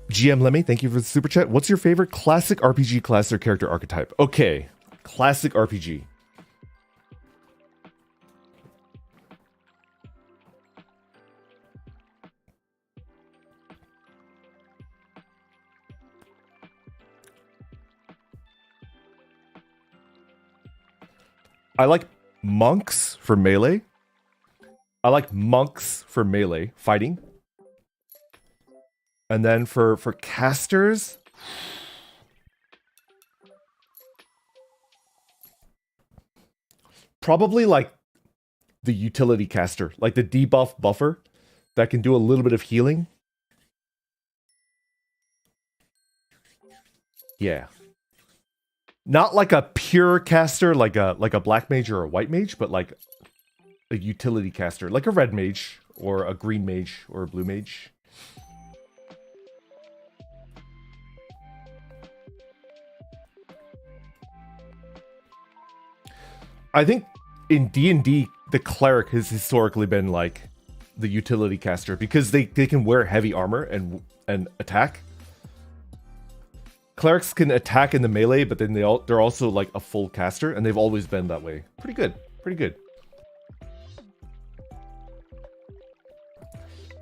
GM Lemmy, thank you for the super chat. What's your favorite classic RPG class or character archetype? Okay, classic RPG. I like monks for melee. I like monks for melee fighting. And then for casters, probably like the utility caster, like the debuff buffer that can do a little bit of healing. Yeah. Not like a pure caster, like a black mage or a white mage, but like a utility caster, like a red mage or a green mage or a blue mage. I think in D&D, the cleric has historically been like the utility caster because they can wear heavy armor and attack. Clerics can attack in the melee, but then they're also like a full caster, and they've always been that way. Pretty good. Pretty good.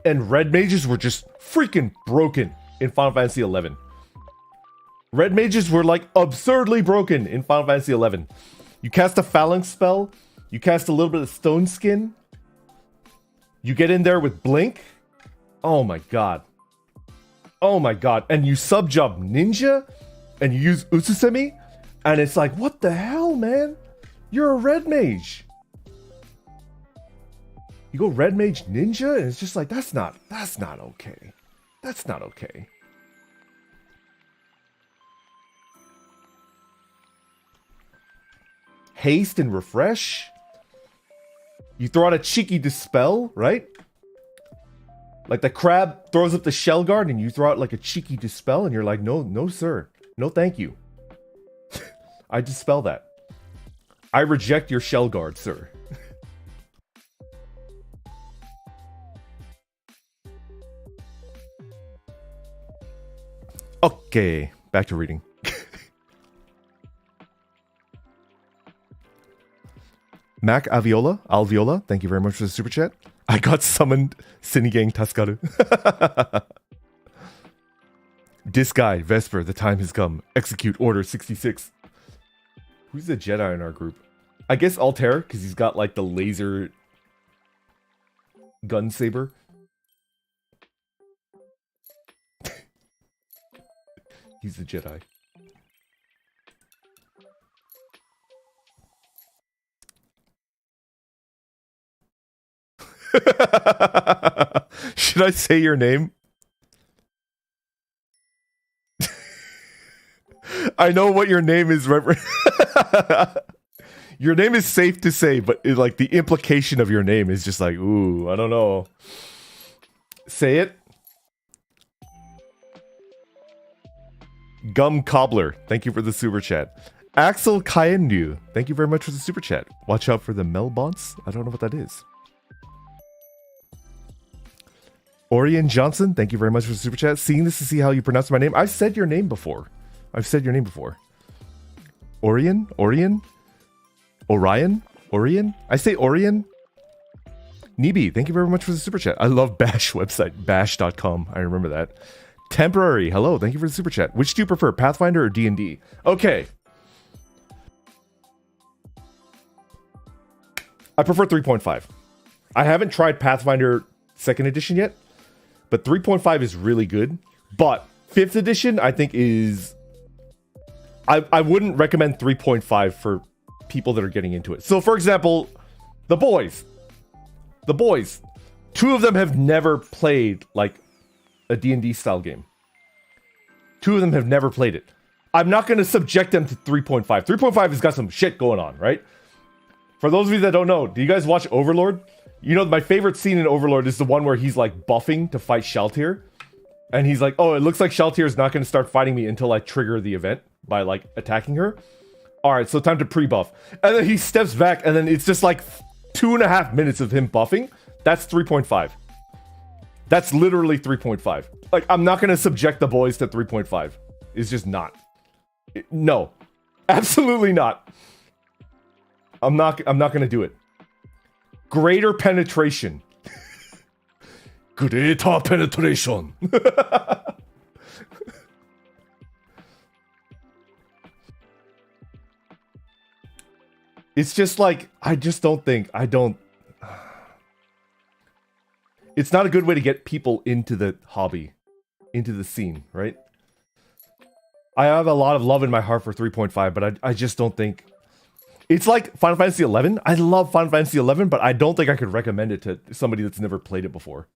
And red mages were just freaking broken in Final Fantasy XI. Red mages were like absurdly broken in Final Fantasy XI. You cast a phalanx spell, you cast a little bit of stone skin, you get in there with blink. Oh my god. Oh my god. And you sub-job ninja, and you use Utsusemi, and it's like, what the hell, man? You're a red mage. You go red mage ninja, and it's just like, that's not okay. That's not okay. Haste and refresh. You throw out a cheeky dispel, right? Like the crab throws up the shell guard and you throw out like a cheeky dispel and you're like, no, sir. No, thank you. I dispel that. I reject your shell guard, sir. Okay, back to reading. Mac Alviola, thank you very much for the super chat. I got summoned. Sinigang Taskaru. This guy, Vesper, the time has come. Execute Order 66. Who's the Jedi in our group? I guess Altare, because he's got like the laser gun saber. He's the Jedi. Should I say your name? I know what your name is. Your name is safe to say, but like the implication of your name is just like, ooh, I don't know. Say it. Gum Cobbler, thank you for the super chat. Axel Kayendu, thank you very much for the super chat. Watch out for the Melbonts. I don't know what that is. Orion Johnson, thank you very much for the super chat. Seeing this to see how you pronounce my name. I've said your name before. Orion? Orion? I say Orion? Nibi, thank you very much for the super chat. I love Bash website, bash.com. I remember that. Temporary, hello, thank you for the super chat. Which do you prefer, Pathfinder or D&D? Okay. I prefer 3.5. I haven't tried Pathfinder 2nd edition yet, but 3.5 is really good. But 5th edition, I think is... I wouldn't recommend 3.5 for people that are getting into it. So, for example, the boys. Two of them have never played, like, a D&D style game. Two of them have never played it. I'm not going to subject them to 3.5. 3.5 has got some shit going on, right? For those of you that don't know, do you guys watch Overlord? You know, my favorite scene in Overlord is the one where he's, like, buffing to fight Shaltir. And he's like, oh, it looks like Shaltir is not going to start fighting me until I trigger the event by, like, attacking her. Alright, so time to pre-buff. And then he steps back, and then it's just, like, 2.5 minutes of him buffing. That's 3.5. That's literally 3.5. Like, I'm not going to subject the boys to 3.5. It's just not. No. Absolutely not. I'm not going to do it. Greater penetration. Greater penetration. It's just like, I don't... It's not a good way to get people into the hobby, into the scene, right? I have a lot of love in my heart for 3.5, but I just don't think... It's like Final Fantasy 11. I love Final Fantasy 11, but I don't think I could recommend it to somebody that's never played it before.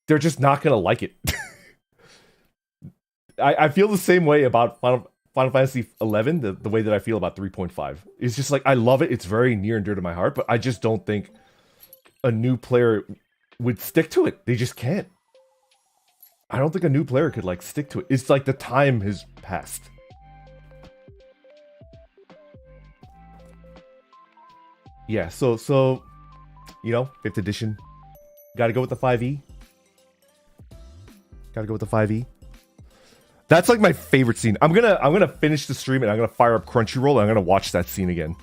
They're just not going to like it. I feel the same way about Final Fantasy 11, the way that I feel about 3.5. It's just like, I love it. It's very near and dear to my heart, but I just don't think a new player would stick to it. They just can't. I don't think a new player could, like, stick to it. It's like the time has passed. Yeah, so you know, 5th edition. Gotta go with the 5e. Gotta go with the 5e. That's like my favorite scene. I'm gonna finish the stream and I'm gonna fire up Crunchyroll and I'm gonna watch that scene again.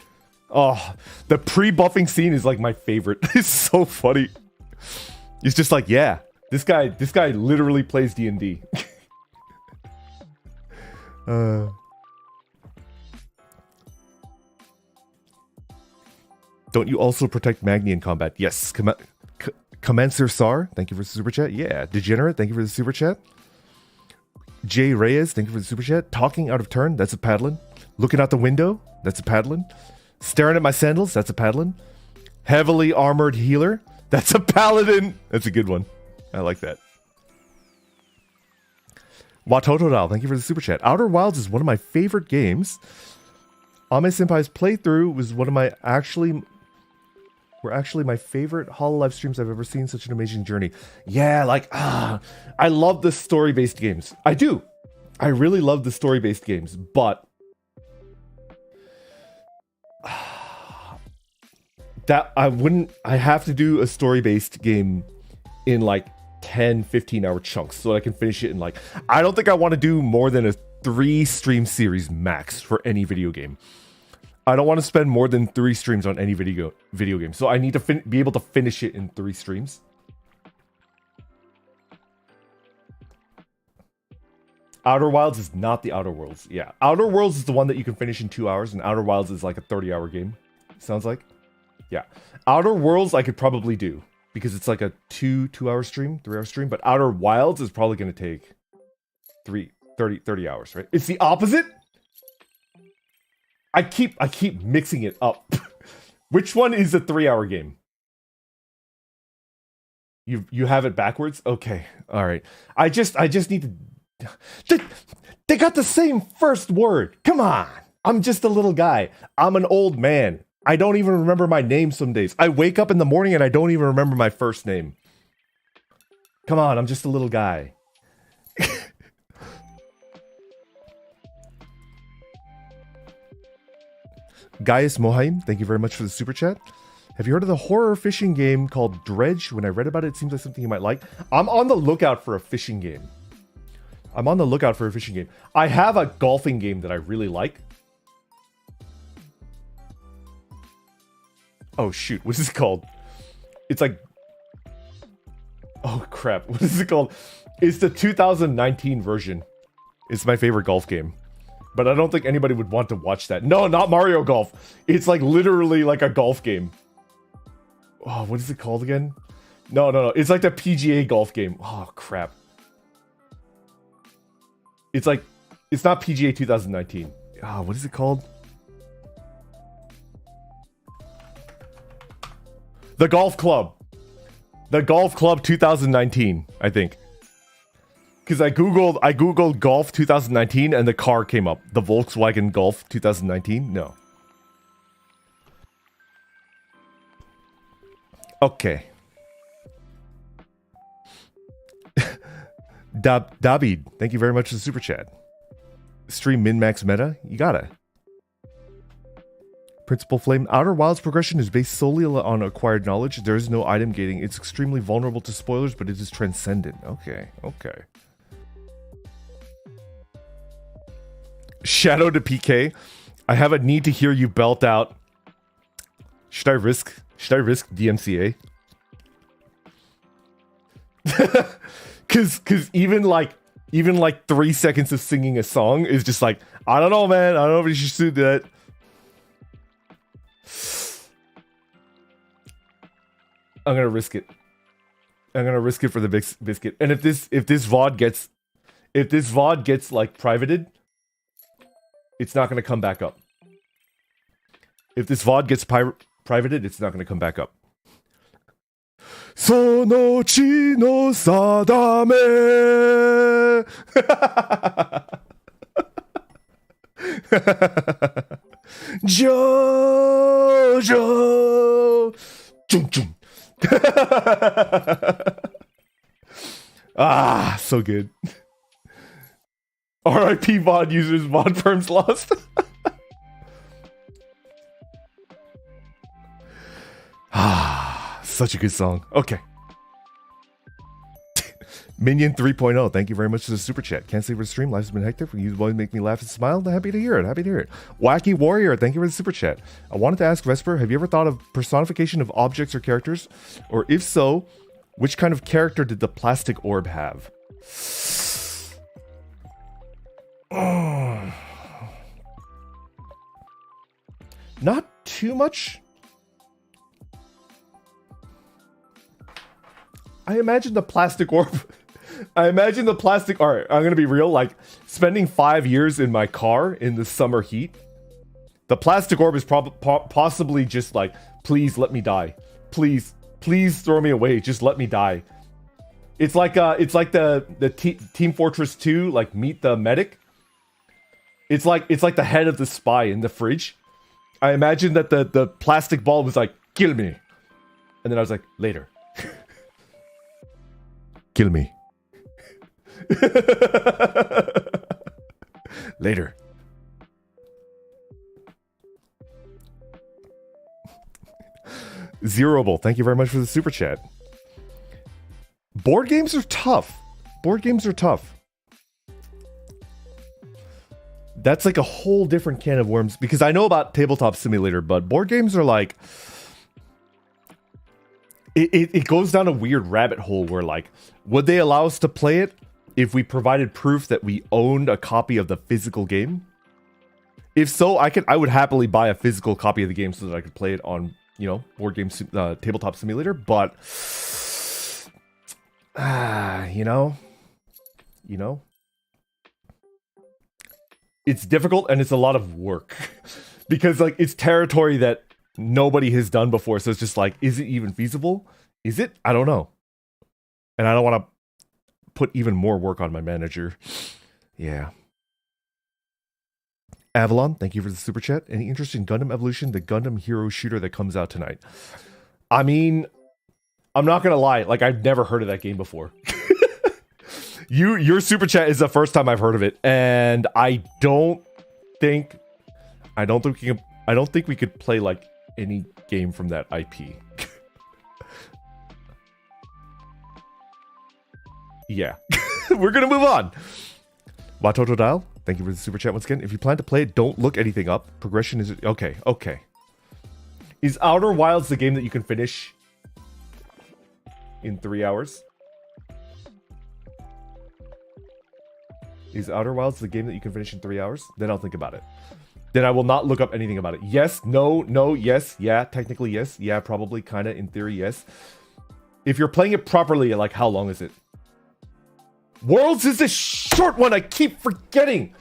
Oh, the pre-buffing scene is like my favorite. It's so funny. It's just like, yeah, this guy literally plays D&D. Don't you also protect Magni in combat? Yes. Commencer Sar, thank you for the super chat. Yeah. Degenerate, thank you for the super chat. Jay Reyes, thank you for the super chat. Talking out of turn, that's a paddling. Looking out the window, that's a paddling. Staring at my sandals, that's a paddling. Heavily armored healer, that's a paladin. That's a good one. I like that. Watotodal, thank you for the super chat. Outer Wilds is one of my favorite games. Ame Senpai's playthrough was one of my actually my favorite HoloLive streams I've ever seen. Such an amazing journey. Yeah, like, I love the story-based games. I do. I really love the story-based games, but that I have to do a story-based game in like 10-15 hour chunks so I can finish it in like, I don't think I want to do more than a 3 stream series max for any video game. I don't want to spend more than 3 streams on any video game. So I need to be able to finish it in 3 streams. Outer Wilds is not the Outer Worlds. Yeah, Outer Worlds is the one that you can finish in 2 hours, and Outer Wilds is like a 30-hour game. Sounds like. Yeah. Outer Worlds I could probably do, because it's like a 2-hour stream, 3-hour stream, but Outer Wilds is probably going to take 30 hours, right? It's the opposite? I keep mixing it up. Which one is a 3-hour game? You have it backwards? Okay. All right. I just need to... They got the same first word. Come on. I'm just a little guy. I'm an old man. I don't even remember my name some days. I wake up in the morning and I don't even remember my first name. Come on, I'm just a little guy. Gaius Mohaim, thank you very much for the super chat. Have you heard of the horror fishing game called Dredge? When I read about it, it seems like something you might like. I'm on the lookout for a fishing game. I have a golfing game that I really like. Oh shoot, what is it called? It's like... Oh crap, what is it called? It's the 2019 version. It's my favorite golf game. But I don't think anybody would want to watch that. No, not Mario Golf. It's like literally like a golf game. Oh, what is it called again? No. It's like the PGA golf game. Oh crap. It's like... It's not PGA 2019. Oh, what is it called? The Golf Club. The Golf Club 2019, I think. Because I googled Golf 2019 and the car came up. The Volkswagen Golf 2019? No. Okay. David, thank you very much for the super chat. Stream min-max meta? You gotta. Principal Flame, Outer Wilds progression is based solely on acquired knowledge. There is no item gating. It's extremely vulnerable to spoilers, but it is transcendent. Okay. Shadow to PK. I have a need to hear you belt out. Should I risk DMCA? Cause even like 3 seconds of singing a song is just like, I don't know, man. I don't know if you should do that. I'm gonna risk it. I'm gonna risk it for the biscuit. And if this VOD gets like privated, it's not gonna come back up. If this VOD gets privated, it's not gonna come back up. Sono chi no sadame. Jojo. Chung chung. Ah, so good. RIP VOD users, VOD firms lost. Ah, such a good song. Okay. Minion 3.0, thank you very much for the super chat. Can't say for the stream, life's been hectic. You always make me laugh and smile. Happy to hear it. Wacky Warrior, thank you for the super chat. I wanted to ask Vesper, have you ever thought of personification of objects or characters? Or if so, which kind of character did the plastic orb have? Not too much. I imagine the plastic orb... Alright, I'm gonna be real, like, spending 5 years in my car in the summer heat, the plastic orb is possibly just like, please let me die. Please throw me away, just let me die. It's like the Team Fortress 2, like, Meet the Medic. It's like the head of the spy in the fridge. I imagine that the plastic ball was like, kill me. And then I was like, later. Kill me. Later. Zeroable, thank you very much for the super chat. Board games are tough. Board games are tough. That's like a whole different can of worms, because I know about Tabletop Simulator, but board games are like... It goes down a weird rabbit hole where, like, would they allow us to play it if we provided proof that we owned a copy of the physical game? If so, I would happily buy a physical copy of the game so that I could play it on, you know, board game Tabletop Simulator, but... you know... It's difficult and it's a lot of work. Because, like, it's territory that nobody has done before, so it's just like, is it even feasible? Is it? I don't know. And I don't want to put even more work on my manager. Yeah. Avalon, thank you for the super chat. Any interest in Gundam Evolution, the Gundam hero shooter that comes out tonight? I mean, I'm not gonna lie, like, I've never heard of that game before. Your super chat is the first time I've heard of it, and I don't think we could play like any game from that IP. Yeah. We're gonna move on. Watoto Dial, thank you for the super chat once again. If you plan to play it, don't look anything up. Progression is... Okay. Is Outer Wilds the game that you can finish in 3 hours? Is Outer Wilds the game that you can finish in 3 hours? Then I'll think about it. Then I will not look up anything about it. Yes, no, yes, yeah, technically yes, yeah, probably, kinda, in theory, yes. If you're playing it properly, like, how long is it? Worlds is a short one, I keep forgetting.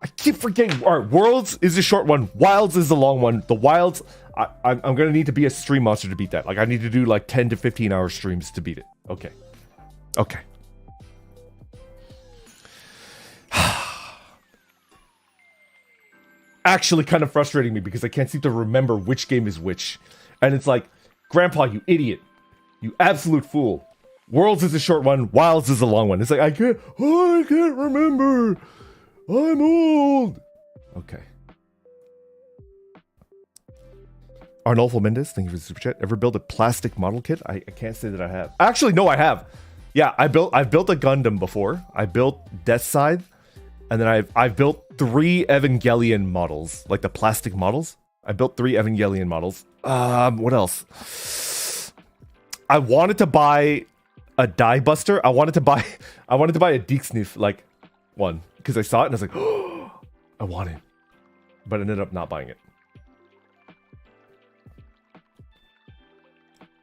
Alright, Worlds is a short one, Wilds is the long one. The Wilds, I'm gonna need to be a stream monster to beat that. Like, I need to do like 10 to 15 hour streams to beat it. Okay. Actually kind of frustrating me because I can't seem to remember which game is which. And it's like, Grandpa, you idiot. You absolute fool. Worlds is a short one, Wilds is a long one. It's like, I can't remember. I'm old. Okay. Arnolfo Mendez, thank you for the super chat. Ever build a plastic model kit? I can't say that I have. Actually, no, I have. Yeah, I've built a Gundam before. I built Death Scythe. And then I've built 3 Evangelion models, like the plastic models. I built 3 Evangelion models. What else? I wanted to buy a Die Buster. I wanted to buy a Deeksniff, like, one, because I saw it and I was like, oh, I want it, but I ended up not buying it.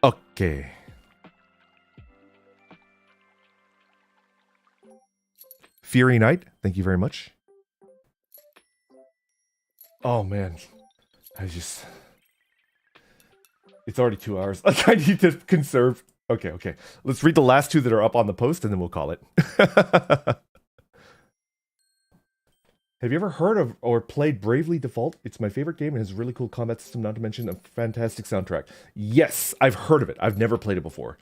Okay. Fury Knight, thank you very much. Oh man, it's already 2 hours. Like, I need to conserve. Okay. Let's read the last 2 that are up on the post and then we'll call it. Have you ever heard of or played Bravely Default? It's my favorite game and has a really cool combat system, not to mention a fantastic soundtrack. Yes, I've heard of it. I've never played it before.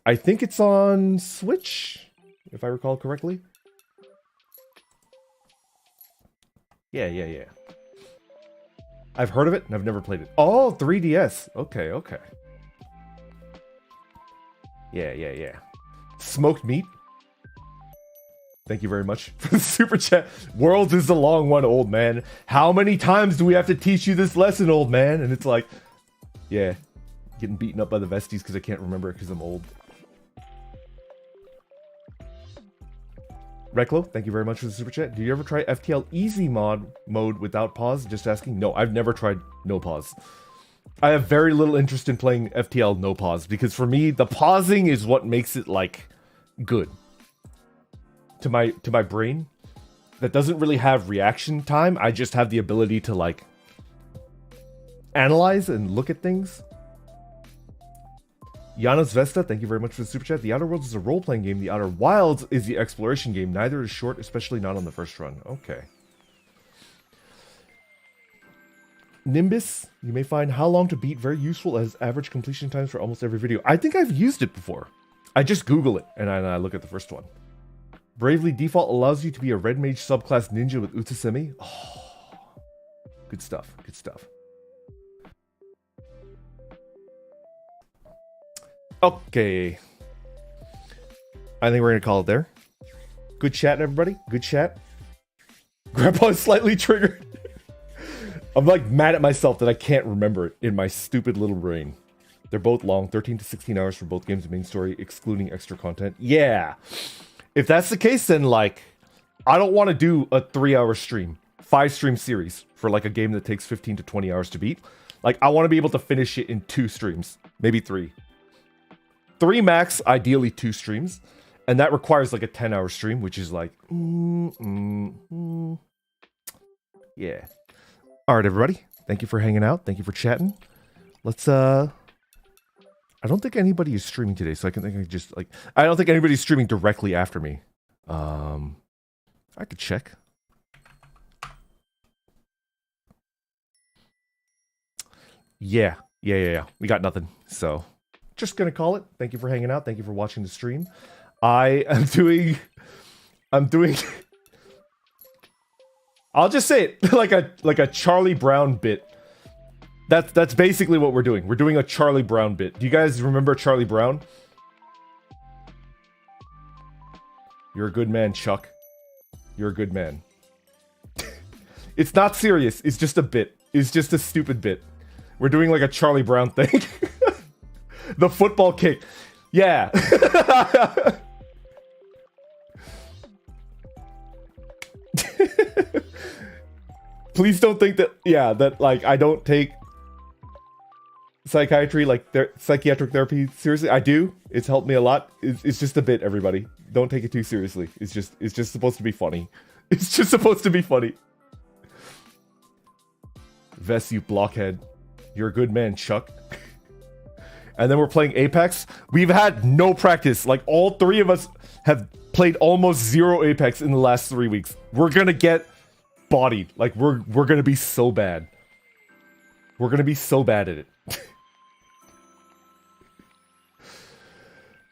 I think it's on Switch, if I recall correctly. Yeah. I've heard of it and I've never played it. Oh, 3DS. Okay. Yeah. Smoked meat. Thank you very much for the super chat. Worlds is the long one, old man. How many times do we have to teach you this lesson, old man? And it's like, yeah, getting beaten up by the vesties because I can't remember it because I'm old. Reklo, thank you very much for the super chat. Did you ever try FTL easy mode without pause? Just asking. No, I've never tried no pause. I have very little interest in playing FTL no pause because for me, the pausing is what makes it like good to my brain. That doesn't really have reaction time. I just have the ability to like analyze and look at things. Janos Vesta, thank you very much for the super chat. The Outer Worlds is a role-playing game. The Outer Wilds is the exploration game. Neither is short, especially not on the first run. Okay. Nimbus, you may find how long to beat very useful as average completion times for almost every video. I think I've used it before. I just Google it, and I look at the first one. Bravely Default allows you to be a red mage subclass ninja with Utsumi. Oh, good stuff. Okay. I think we're gonna call it there. Good chat, everybody. Good chat. Grandpa is slightly triggered. I'm like mad at myself that I can't remember it in my stupid little brain. They're both long, 13 to 16 hours for both games of main story, excluding extra content. Yeah. If that's the case, then like, I don't want to do a 3-hour stream, 5-stream series for like a game that takes 15 to 20 hours to beat. Like, I want to be able to finish it in 2 streams, maybe 3. 3 max, ideally 2 streams. And that requires like a 10-hour stream, which is like, yeah. All right, everybody. Thank you for hanging out. Thank you for chatting. Let's, I don't think anybody is streaming today, so I can just, like, I don't think anybody's streaming directly after me. I could check. Yeah. We got nothing, so just gonna call it. Thank you for hanging out. Thank you for watching the stream. I'm doing I'll just say it like a Charlie Brown bit. That's basically what we're doing. We're doing a Charlie Brown bit. Do you guys remember Charlie Brown? You're a good man, Chuck. You're a good man. It's not serious. It's just a bit. It's just a stupid bit. We're doing like a Charlie Brown thing. The football kick. Yeah. Please don't think that, yeah, that like I don't take psychiatry, like psychiatric therapy seriously. I do. It's helped me a lot. It's just a bit, everybody. Don't take it too seriously. It's just supposed to be funny. It's just supposed to be funny. Vest, you blockhead. You're a good man, Chuck. And then we're playing Apex. We've had no practice. Like, all 3 of us have played almost 0 Apex in the last 3 weeks. We're gonna get bodied. Like, we're gonna be so bad. We're gonna be so bad at it.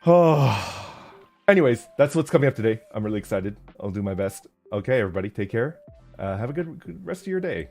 Oh. Anyways, that's what's coming up today. I'm really excited. I'll do my best. Okay, everybody, take care. Have a good rest of your day.